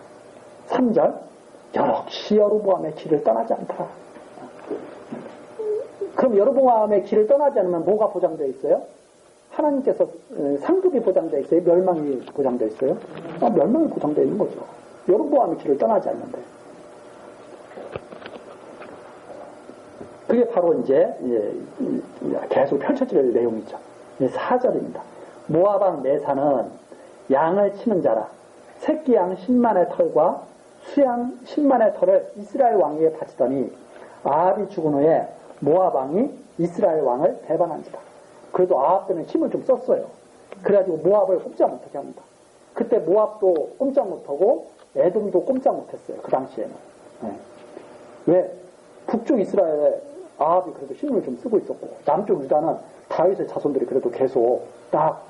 3절 역시 여로보암의 길을 떠나지 않더라. 그럼 여로보암의 길을 떠나지 않으면 뭐가 보장되어 있어요? 하나님께서 상급이 보장되어 있어요? 멸망이 보장되어 있어요? 멸망이 보장되어 있는 거죠. 여로보암의 길을 떠나지 않는데. 그게 바로 이제 계속 펼쳐질 내용이죠. 4절입니다. 모압 왕 메사는 양을 치는 자라. 새끼 양 10만의 털과 수양 10만의 털을 이스라엘 왕에게 바치더니 아합이 죽은 후에 모압 왕이 이스라엘 왕을 배반한지다. 그래도 아합 때는 힘을 좀 썼어요. 그래가지고 모압을 꼼짝 못하게 합니다. 그때 모압도 꼼짝 못하고 에돔도 꼼짝 못했어요. 그 당시에는. 왜? 북쪽 이스라엘에 아합이 그래도 힘을 좀 쓰고 있었고 남쪽 유다는 다윗의 자손들이 그래도 계속 딱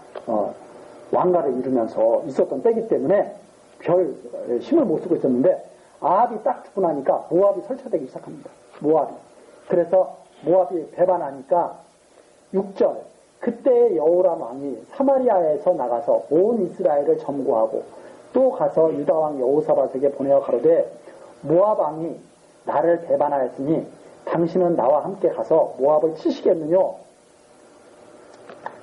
왕가를 이루면서 있었던 때이기 때문에 별 힘을 못 쓰고 있었는데 아합이 딱 죽고 나니까 모압이 설쳐되기 시작합니다. 모압이. 그래서 모압이 배반하니까 6절 그때 여호람 왕이 사마리아에서 나가서 온 이스라엘을 점거하고 또 가서 유다 왕 여호사밧에게 보내어 가로되 모압 왕이 나를 배반하였으니 당신은 나와 함께 가서 모압을 치시겠느뇨?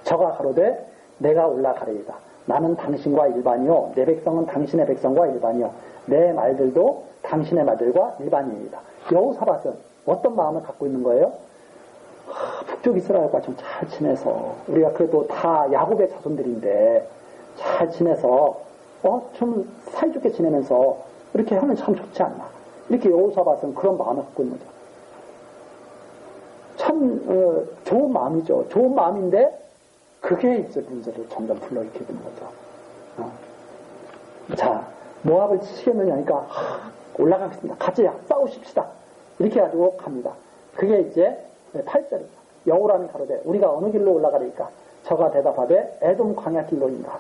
저가 가로되 내가 올라가리이다. 나는 당신과 일반이요 내 백성은 당신의 백성과 일반이요 내 말들도 당신의 말들과 일반이니이다. 여호사밧은 어떤 마음을 갖고 있는 거예요? 북쪽 이스라엘과 좀 잘 지내서 우리가 그래도 다 야곱의 자손들인데 잘 지내서 좀 사이좋게 지내면서 이렇게 하면 참 좋지 않나. 이렇게 여호사밧은 그런 마음을 갖고 있는 거죠. 참 좋은 마음이죠. 좋은 마음인데 그게 이제 문제를 점점 불러일으키게 되는 거죠. 자, 모압을 치시겠느냐니까 올라가겠습니다. 가자, 싸우십시다. 이렇게 가지고 갑니다. 그게 이제 8절입니다. 여호람이 가로되 우리가 어느 길로 올라가리까? 저가 대답하되 에돔 광야 길로인가.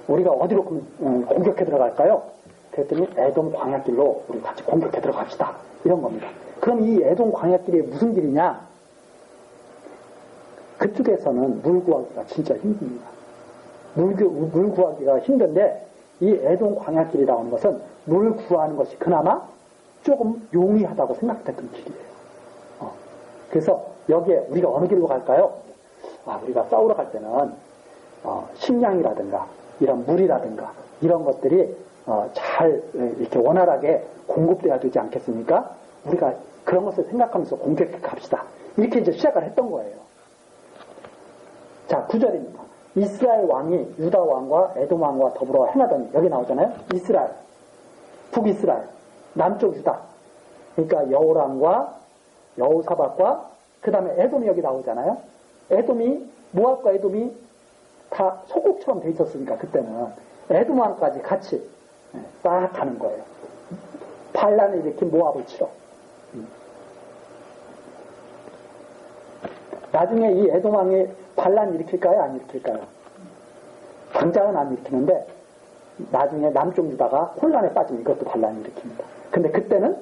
우리가 어디로 공격해 들어갈까요? 그랬더니 에돔 광야 길로 우리 같이 공격해 들어갑시다. 이런 겁니다. 그럼 이 에돔 광야 길이 무슨 길이냐? 그쪽에서는 물 구하기가 진짜 힘듭니다. 물 구하기가 힘든데 이 에돔 광야 길이라고 하는 것은 물 구하는 것이 그나마 조금 용이하다고 생각됐던 길이에요. 그래서 여기에 우리가 어느 길로 갈까요? 우리가 싸우러 갈 때는 식량이라든가 이런 물이라든가 이런 것들이 잘 이렇게 원활하게 공급돼야 되지 않겠습니까? 우리가 그런 것을 생각하면서 공격해 갑시다. 이렇게 이제 시작을 했던 거예요. 자, 9절입니다. 이스라엘 왕이 유다 왕과 에돔 왕과 더불어 행하더니 여기 나오잖아요. 이스라엘, 북이스라엘, 남쪽 유다. 그러니까 여호람과 여호사밧과 그 다음에 에돔이 여기 나오잖아요. 에돔이 모압과 에돔이 다 소국처럼 돼 있었으니까 그때는 에돔 왕까지 같이 딱 가는 거예요. 반란을 일으킨 모압을 치러. 나중에 이 에돔 왕이 반란 일으킬까요? 안 일으킬까요? 당장은 안 일으키는데 나중에 남쪽 유다가 혼란에 빠지면 이것도 반란을 일으킵니다. 근데 그때는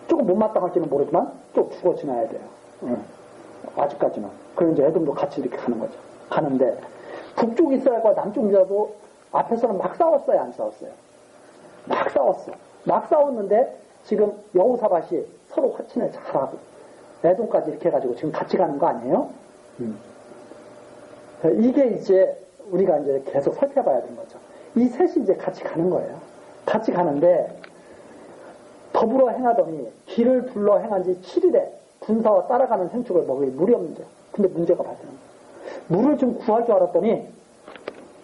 조금 못마땅할지는 모르지만 좀 죽어 지나야 돼요. 아직까지는. 그럼 이제 에돔도 같이 이렇게 가는 거죠. 가는데 북쪽 이스라엘과 남쪽 유다도 앞에서는 막 싸웠어요? 안 싸웠어요? 막 싸웠어. 막 싸웠는데 지금 여호사밧이 서로 화친을 잘하고 에돔까지 이렇게 해가지고 지금 같이 가는 거 아니에요? 이게 이제 우리가 이제 계속 살펴봐야 되는 거죠. 이 셋이 이제 같이 가는 거예요. 같이 가는데 더불어 행하더니 길을 둘러 행한 지 7일에 군사와 따라가는 생축을 먹을 물이 없는데 근데 문제가 발생한 거예요. 물을 좀 구할 줄 알았더니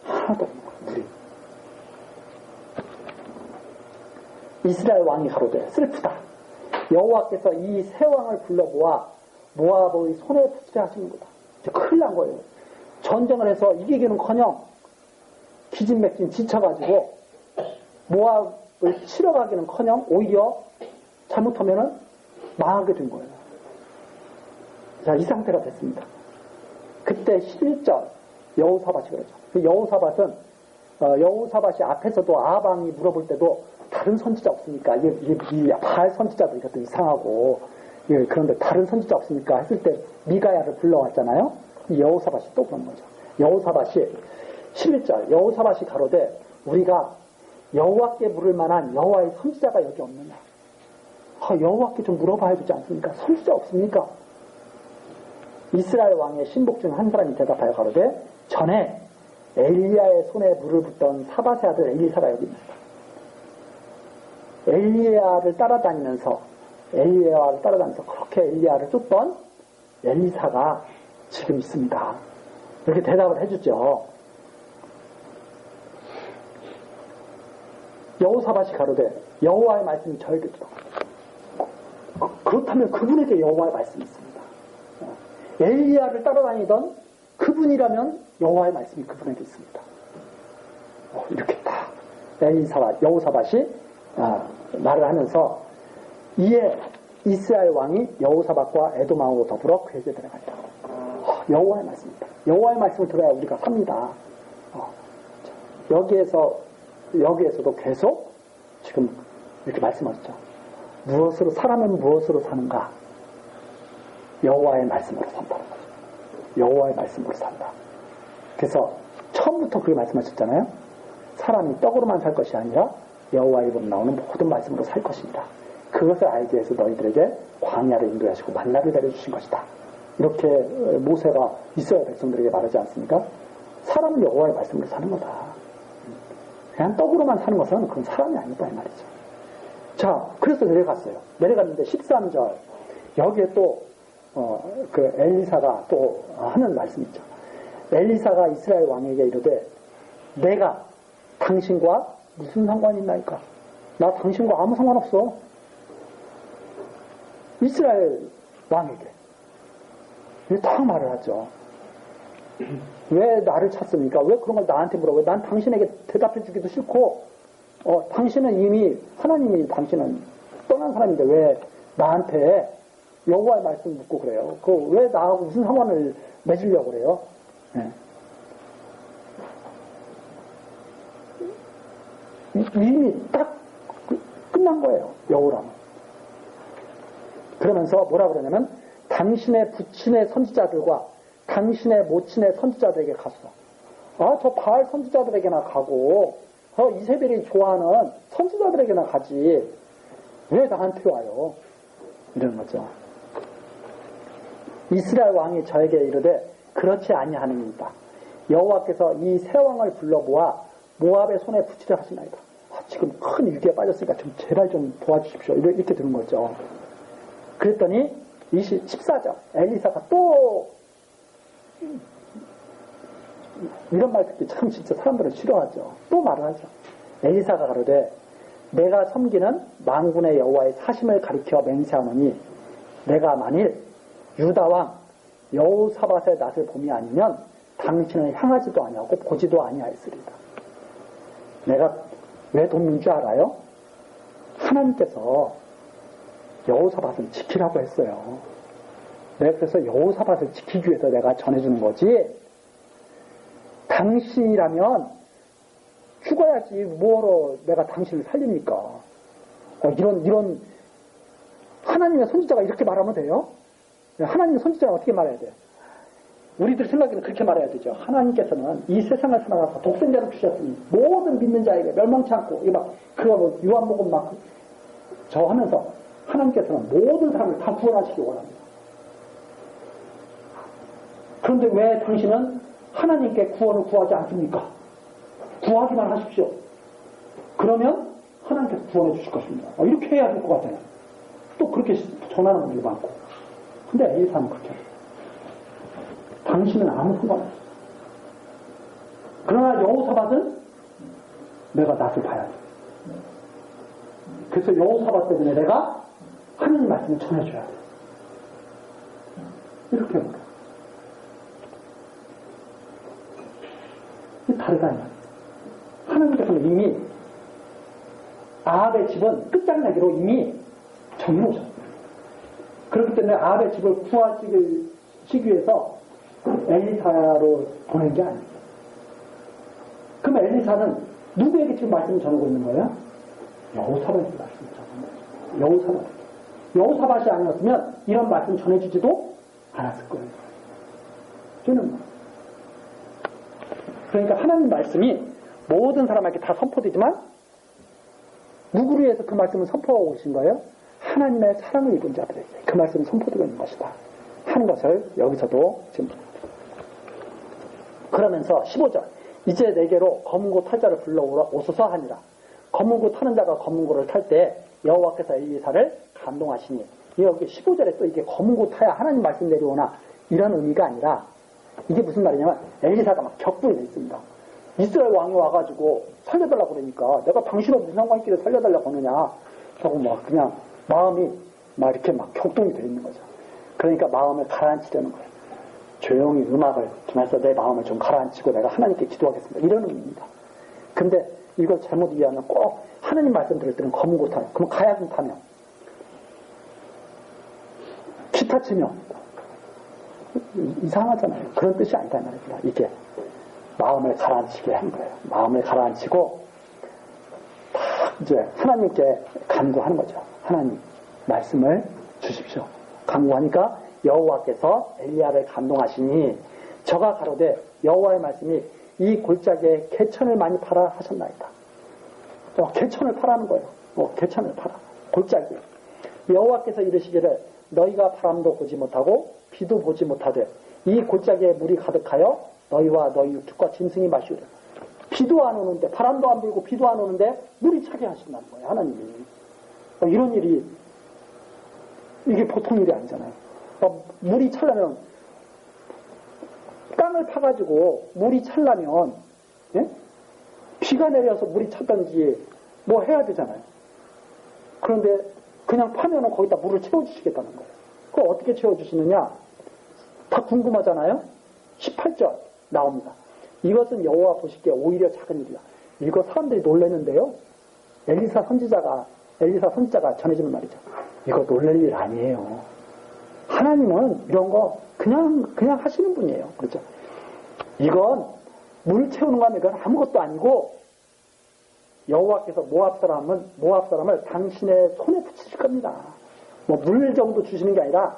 하나도 없는 거예요. 물이. 이스라엘 왕이 가로되 슬프다. 여호와께서 이 세 왕을 불러 모아 모압의 손에 붙이려 하시는구나. 이제 큰일 난 거예요. 전쟁을 해서 이기기는커녕 기진맥진 지쳐가지고 모압을 치러 가기는커녕 오히려 잘못하면은 망하게 된 거예요. 자, 이 상태가 됐습니다. 그때 11절 여호사밧이 그러죠. 여호사밧이 앞에서도 아방이 물어볼 때도 다른 선지자 없습니까? 이 바알 선지자들이 것도 이상하고, 예, 그런데 다른 선지자 없습니까? 했을 때 미가야를 불러왔잖아요. 이 여호사밧이 또 그런 거죠. 여호사밧이 11절 여호사밧이 가로되 우리가 여호와께 물을 만한 여호와의 선지자가 여기 없느냐? 여호와께 좀 물어봐야 되지 않습니까? 선지자 없습니까? 이스라엘 왕의 신복 중 한 사람이 대답하여 가로되 전에 엘리야의 손에 물을 붓던 사밧의 아들 엘리사가 여기 있습니다. 엘리야를 따라다니면서 그렇게 엘리야를 쫓던 엘리사가 지금 있습니다. 이렇게 대답을 해주죠. 여호사밧이 가로되 여호와의 말씀이 저에게 들어. 그렇다면 그분에게 여호와의 말씀이 있습니다. 엘리야를 따라다니던 그분이라면 여호와의 말씀이 그분에게 있습니다. 이렇게 딱 여호사밧이 말을 하면서 이에 이스라엘 왕이 여호사밧과 에돔 왕으로 더불어 궤제에 들어갔다. 여호와의 말씀입니다. 여호와의 말씀을 들어야 우리가 삽니다. 여기에서도 계속 지금 이렇게 말씀하셨죠. 사람은 무엇으로 사는가? 여호와의 말씀으로 산다는 거죠. 여호와의 말씀으로 산다. 그래서 처음부터 그렇게 말씀하셨잖아요. 사람이 떡으로만 살 것이 아니라 여호와의 입으로 나오는 모든 말씀으로 살 것입니다. 그것을 알기 위해서 너희들에게 광야를 인도하시고 만나를 내려주신 것이다. 이렇게 모세가 이스라엘 백성들에게 말하지 않습니까? 사람은 여호와의 말씀으로 사는 거다. 그냥 떡으로만 사는 것은 그건 사람이 아니다 이 말이죠. 자, 그래서 내려갔어요. 내려갔는데 13절 여기에 또 그 엘리사가 또 하는 말씀이 있죠. 엘리사가 이스라엘 왕에게 이르되 내가 당신과 무슨 상관이 있나이까? 나 당신과 아무 상관없어. 이스라엘 왕에게 딱 말을 하죠. 왜 나를 찾습니까? 왜 그런 걸 나한테 물어봐요? 난 당신에게 대답해 주기도 싫고 당신은 이미 하나님이 당신은 떠난 사람인데 왜 나한테 여호와의 말씀 묻고 그래요? 왜 나하고 무슨 상관을 맺으려고 그래요? 네. 이미 딱 끝난 거예요. 여호라면. 그러면서 뭐라 그러냐면 당신의 부친의 선지자들과 당신의 모친의 선지자들에게 갔어. 저 바알 선지자들에게나 가고 이세벨이 좋아하는 선지자들에게나 가지 왜 나한테 와요? 이런 거죠. 이스라엘 왕이 저에게 이르되 그렇지 아니하느니이다. 여호와께서 이 세 왕을 불러 모아 모압의 손에 붙이려 하시나이다. 지금 큰 위기에 빠졌으니까 좀 제발 좀 도와주십시오. 이렇게 되는 거죠. 그랬더니 14절 엘리사가 또 이런 말 듣기 참 진짜 사람들은 싫어하죠. 또 말을 하죠. 엘리사가 가로되 내가 섬기는 만군의 여호와의 사심을 가리켜 맹세하노니 내가 만일 유다왕 여호사밧의 낯을 봄이 아니면 당신을 향하지도 아니하고 보지도 아니하였으리다. 내가 왜 돕는 줄 알아요? 하나님께서 여호사밧을 지키라고 했어요. 내가 그래서 여호사밧을 지키기 위해서 내가 전해주는 거지. 당신이라면 죽어야지 뭐로 내가 당신을 살립니까? 이런 하나님의 선지자가 이렇게 말하면 돼요? 하나님의 선지자는 어떻게 말해야 돼요? 우리들 생각에는 그렇게 말해야 되죠. 하나님께서는 이 세상을 살아가서 독생자를 주셨으니 모든 믿는 자에게 멸망치 않고 그거 요한복음 저 하면서 하나님께서는 모든 사람을 다 구원하시기 원합니다. 그런데 왜 당신은 하나님께 구원을 구하지 않습니까? 구하기만 하십시오. 그러면 하나님께서 구원해 주실 것입니다. 이렇게 해야 될 것 같아요. 또 그렇게 전하는 분들이 많고. 근데 엘리사는 그렇게 해요. 당신은 아무 상관없어. 그러나 여호사밧은 내가 낯을 봐야 돼. 그래서 여호사밧 때문에 내가 하나님 말씀을 전해줘야 돼. 이렇게 해보라. 이 다르다는 거예요. 하나님께서는 이미 아합의 집은 끝장나기로 이미 정해놓으셨어요. 그렇기 때문에 아합의 집을 구하시기 위해서 엘리사로 보낸 게 아니에요. 그럼 엘리사는 누구에게 지금 말씀을 전하고 있는 거예요? 여호사밧에게 말씀을 전하는 거예요. 여호사밧이 아니었으면 이런 말씀 전해주지도 않았을 거예요. 저는 그러니까 하나님 말씀이 모든 사람에게 다 선포되지만 누구를 위해서 그 말씀을 선포하고 계신 거예요? 하나님의 사랑을 입은 자들에게 그 말씀이 선포되고 있는 것이다 하는 것을 여기서도 지금 그러면서 15절 이제 내게로 검은고 탈 자를 불러오소서 하니라. 검은고 타는 자가 검은고를 탈 때 여호와께서 엘리사를 감동하시니 여기 15절에 또 이게 검은고 타야 하나님 말씀 내려오나 이런 의미가 아니라 이게 무슨 말이냐면 엘리사가 막 격분이 돼 있습니다. 이스라엘 왕이 와가지고 살려달라고 그러니까 내가 당신을 무슨 상관 있길래 살려달라고 하느냐 하고 막 그냥 마음이 막 이렇게 막 격동이 돼 있는 거죠. 그러니까 마음을 가라앉히려는 거예요. 조용히 음악을 좀 해서 내 마음을 좀 가라앉히고 내가 하나님께 기도하겠습니다. 이런 의미입니다. 근데 이걸 잘못 이해하면 꼭 하나님 말씀 들을 때는 검은 곳 타면 그럼 가야금 타면 기타 치면 이상하잖아요. 그런 뜻이 아니다 말입니다. 이게 마음을 가라앉히게 한 거예요. 마음을 가라앉히고 다 이제 하나님께 간구하는 거죠. 하나님 말씀을 주십시오. 간구하니까 여호와께서 엘리야를 감동하시니 저가 가로되 여호와의 말씀이 이 골짜기에 개천을 많이 파라 하셨나이다. 개천을 파라는 거예요. 개천을 파라. 골짜기에. 여호와께서 이르시기를 너희가 바람도 보지 못하고 비도 보지 못하되 이 골짜기에 물이 가득하여 너희와 너희 육축과 짐승이 마시우려. 비도 안 오는데 바람도 안 불고 비도 안 오는데 물이 차게 하신다는 거예요. 하나님이. 이런 일이 이게 보통 일이 아니잖아요. 물이 차려면 땅을 파가지고 물이 차려면 예? 비가 내려서 물이 찼던지 뭐 해야 되잖아요. 그런데 그냥 파면은 거기다 물을 채워주시겠다는 거예요. 그걸 어떻게 채워주시느냐? 다 궁금하잖아요. 18절 나옵니다. 이것은 여호와 보시기에 오히려 작은 일이야. 이거 사람들이 놀랐는데요. 엘리사 선지자가 전해주는 말이죠. 이거 놀랄 일 아니에요. 하나님은 이런 거 그냥 하시는 분이에요. 그렇죠? 이건 물 채우는 거 하면 이건 아무것도 아니고 여호와께서 모압 사람을 당신의 손에 붙이실 겁니다. 뭐 물 정도 주시는 게 아니라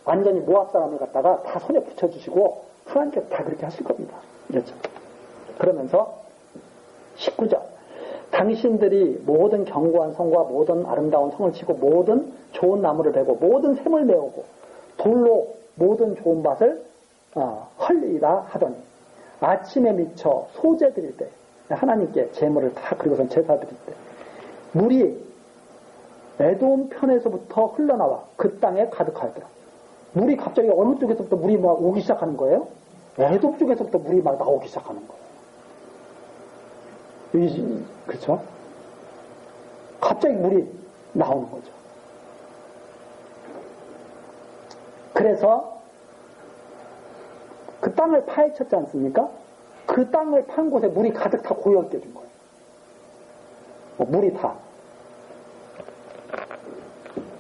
완전히 모압 사람을 갖다가 다 손에 붙여주시고 하나님께서 다 그렇게 하실 겁니다. 그렇죠? 그러면서 19절 당신들이 모든 견고한 성과 모든 아름다운 성을 치고 모든 좋은 나무를 베고 모든 샘을 메우고 돌로 모든 좋은 밭을 헐리라 하더니 아침에 미쳐 소제 드릴 때 하나님께 제물을 다 그리고선 제사 드릴 때 물이 에돔 편에서부터 흘러나와 그 땅에 가득하였더라. 물이 갑자기 어느 쪽에서부터 물이 막 오기 시작하는 거예요? 에돔 쪽에서부터 물이 막 나오기 시작하는 거예요. 그렇죠? 갑자기 물이 나오는 거죠. 그래서 그 땅을 파헤쳤지 않습니까? 그 땅을 판 곳에 물이 가득 다 고여있게 된 거예요. 물이 다.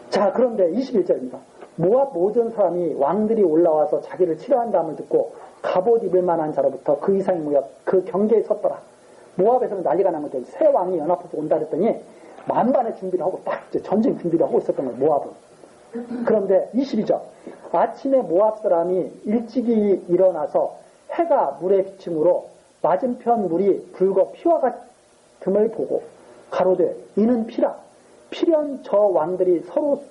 자, 그런데 21절입니다. 모압 모든 사람이 왕들이 올라와서 자기를 치료한다함을 듣고 갑옷 입을 만한 자로부터 그 이상의 무역 그 경계에 섰더라. 모압에서는 난리가 난 거죠. 새 왕이 연합해서 온다 그랬더니 만반의 준비를 하고 딱 이제 전쟁 준비를 하고 있었던 거예요. 모압은. 그런데 22절 아침에 모압 사람이 일찍이 일어나서 해가 물에 비침으로 맞은편 물이 붉어 피와 같음을 보고 가로되 이는 피라 필연 저 왕들이 서로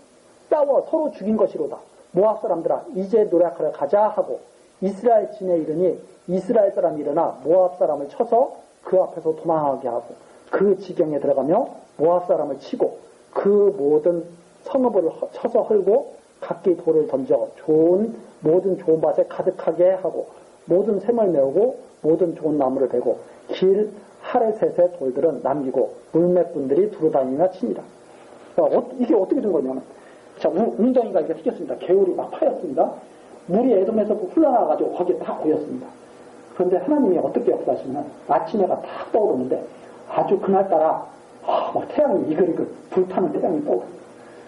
싸워 서로 죽인 것이로다. 모압 사람들아 이제 노력하러 가자 하고 이스라엘 진에 이르니 이스라엘 사람이 일어나 모압 사람을 쳐서 그 앞에서 도망하게 하고 그 지경에 들어가며 모압 사람을 치고 그 모든 성읍을 쳐서 헐고 각기 돌을 던져 모든 좋은 밭에 가득하게 하고 모든 샘을 메우고 모든 좋은 나무를 베고 길 하레셋의 돌들은 남기고 물맷분들이 두루다니며 치니라. 자, 이게 어떻게 된 거냐면, 자, 웅덩이가 이렇게 생겼습니다. 개울이 막 파였습니다. 물이 에돔에서 흘러나와가지고 거기에 다 고였습니다. 그런데 하나님이 어떻게 역사하시면 아침 해가 탁 떠오르는데 아주 그날따라 막 태양이 이글이글 불타는 태양이 떠오르.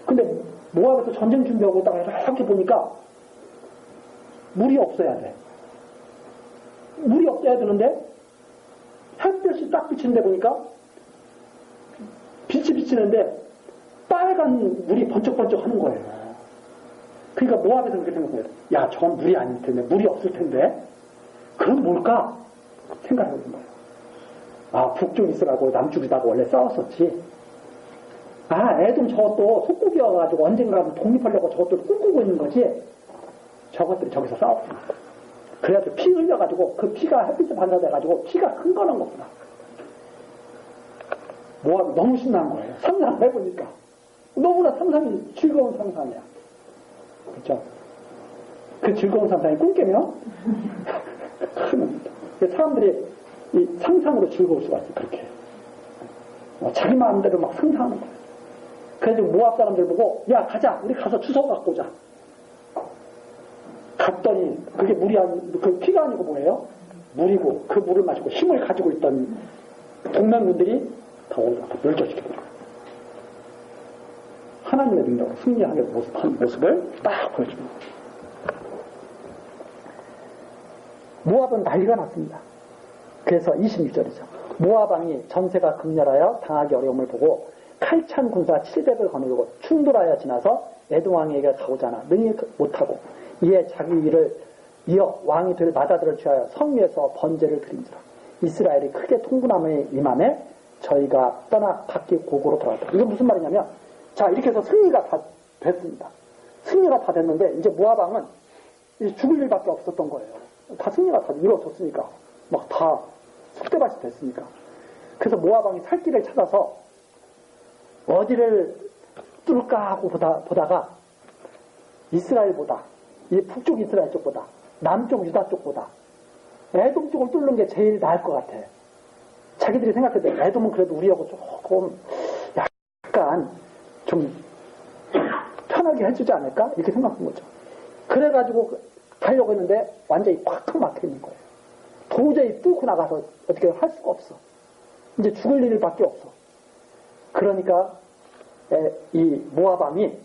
근데 모압에서 전쟁 준비하고 있다가 이렇게 보니까 물이 없어야 돼. 물이 없어야 되는데 햇볕이 딱 비치는데 보니까 빛이 비치는데 빨간 물이 번쩍번쩍 하는 거예요. 그러니까 모압에서 그렇게 생각해요. 야, 저건 물이 아닐 텐데, 물이 없을 텐데, 그건 뭘까? 생각을 해보는 거예요. 아, 북쪽 이스라엘하고 남쪽이라고 원래 싸웠었지. 아, 애좀 저것도 속국이어가지고 언젠가 독립하려고 저것도 꿈꾸고 있는 거지. 저것들이 저기서 싸웠구나. 그래가지고 피 흘려가지고 그 피가 햇빛에 반사돼가지고 피가 큰 거는 거구나. 모압이 너무 신난 거예요. 상상을 해보니까. 너무나 상상이 즐거운 상상이야. 그렇죠? 그 즐거운 상상이 꿈 깨면 큰일입니다. 사람들이 이 상상으로 즐거울 수가 있어. 그렇게 자기 마음대로 막 상상하는 거예요. 그래서 모압 사람들 보고 야 가자 우리 가서 주워 갖고 오자. 갔더니 그게 그 피가 아니고 뭐예요? 물이고 그 물을 마시고 힘을 가지고 있던 동맹군들이 다 올라가서 멸절시켜버려요. 하나님의 능력으로 승리하게 한 모습을 딱 보여줍니다. 모압은 난리가 났습니다. 그래서 26절이죠. 모압 왕이 전세가 극렬하여 당하기 어려움을 보고 칼찬 군사 700을 거느리고 충돌하여 지나서 에돔 왕에게 가고자 하나 능히 못하고 이에 자기 위를 이어 왕이 될 마다들을 취하여 성 위에서 번제를 드린지라. 이스라엘이 크게 통분함에 임함에 저희가 떠나 각기 고고로 돌아왔다. 이게 무슨 말이냐면 자 이렇게 해서 승리가 다 됐습니다. 승리가 다 됐는데 이제 모압 왕은 죽을 일밖에 없었던 거예요. 다 승리가 다 이루어졌으니까 막 다 속대밭이 됐으니까. 그래서 모압 왕이 살 길을 찾아서 어디를 뚫을까 하고 보다가 이스라엘보다 이 북쪽 이스라엘 쪽보다 남쪽 유다 쪽보다 에돔 쪽을 뚫는 게 제일 나을 것 같아. 자기들이 생각해도 에돔은 그래도 우리하고 조금 약간 좀 편하게 해주지 않을까? 이렇게 생각한 거죠. 그래가지고 가려고 했는데 완전히 꽉 막혀 있는 거예요. 도저히 뚫고 나가서 어떻게 할 수가 없어. 이제 죽을 일밖에 없어. 그러니까 이 모압 왕이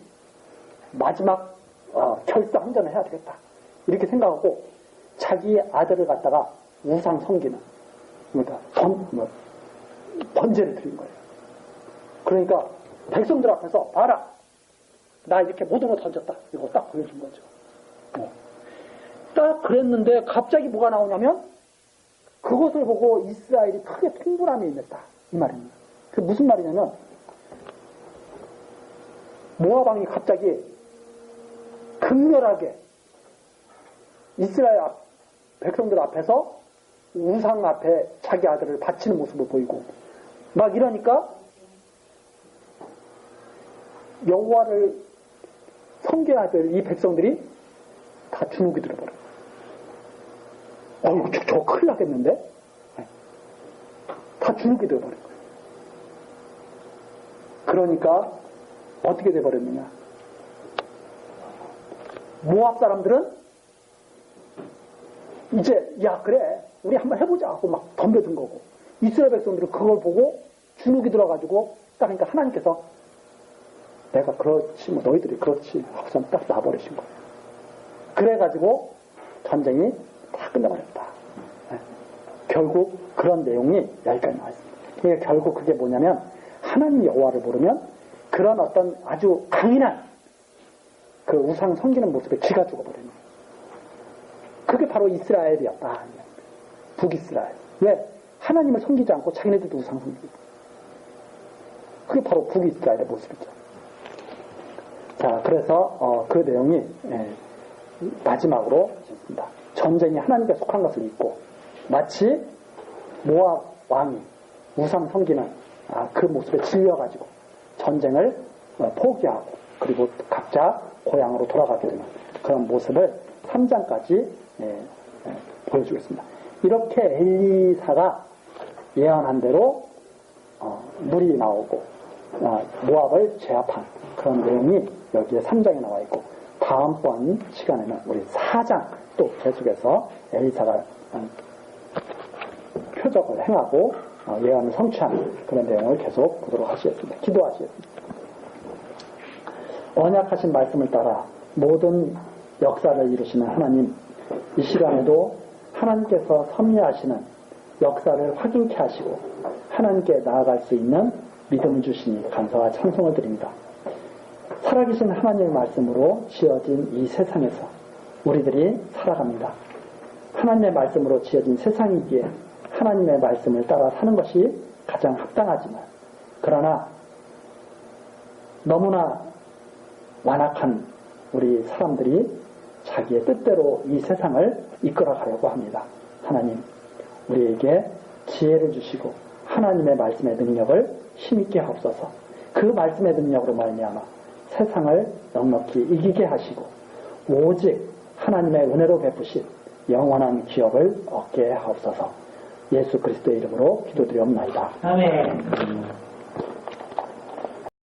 마지막 결사항전을 해야 되겠다. 이렇게 생각하고 자기 아들을 갖다가 우상 섬기는 그러니까 번제를 드린 거예요. 그러니까 백성들 앞에서 봐라. 나 이렇게 모든 거 던졌다. 이거 딱 보여준 거죠. 딱 그랬는데 갑자기 뭐가 나오냐면 그것을 보고 이스라엘이 크게 통분함에 임했다. 이 말입니다. 그 무슨 말이냐면 모압 왕이 갑자기 극렬하게 이스라엘 백성들 앞에서 우상 앞에 자기 아들을 바치는 모습을 보이고 막 이러니까 여호와를 섬겨야 될 이 백성들이 다 주눅이 들어버려요. 저 큰일 나겠는데? 다 주눅이 들어버린 거예요. 그러니까 어떻게 돼버렸느냐? 모압 사람들은 이제 야 그래 우리 한번 해보자 하고 막 덤벼든 거고 이스라엘 백성들은 그걸 보고 주눅이 들어가지고 딱 그러니까 하나님께서 내가 그렇지 뭐 너희들이 그렇지 하고서 딱 놔버리신 거예요. 그래가지고 전쟁이 다 끝나버렸다. 결국 그런 내용이 여기까지 나와 있습니다. 그러니까 결국 그게 뭐냐면 하나님 여호와를 모르면 그런 어떤 아주 강인한 그 우상 섬기는 모습에 기가 죽어버리는 거예요. 그게 바로 이스라엘이었다. 북이스라엘. 왜? 하나님을 섬기지 않고 자기네들도 우상 섬기고. 그게 바로 북이스라엘의 모습이죠. 자, 그래서 그 내용이 마지막으로 있습니다. 전쟁이 하나님께 속한 것을 잊고 마치 모압 왕이 우상 섬기는 그 모습에 질려가지고 전쟁을 포기하고 그리고 각자 고향으로 돌아가게 되는 그런 모습을 3장까지 보여주겠습니다. 이렇게 엘리사가 예언한 대로 물이 나오고 모압을 제압한 그런 내용이 여기에 3장에 나와 있고, 다음번 시간에는 우리 4장 또 계속해서 엘리사가 표적을 행하고 예언을 성취하는 그런 내용을 계속 보도록 하시겠습니다. 기도하시겠습니다. 언약하신 말씀을 따라 모든 역사를 이루시는 하나님, 이 시간에도 하나님께서 섭리하시는 역사를 확인케 하시고 하나님께 나아갈 수 있는 믿음을 주시니 감사와 찬송을 드립니다. 살아계신 하나님의 말씀으로 지어진 이 세상에서 우리들이 살아갑니다. 하나님의 말씀으로 지어진 세상이기에 하나님의 말씀을 따라 사는 것이 가장 합당하지만, 그러나 너무나 완악한 우리 사람들이 자기의 뜻대로 이 세상을 이끌어가려고 합니다. 하나님, 우리에게 지혜를 주시고 하나님의 말씀의 능력을 힘있게 하옵소서. 그 말씀의 능력으로 말미암아 세상을 넉넉히 이기게 하시고 오직 하나님의 은혜로 베푸신 영원한 기업을 얻게 하옵소서. 예수 그리스도의 이름으로 기도드리옵나이다. 아멘.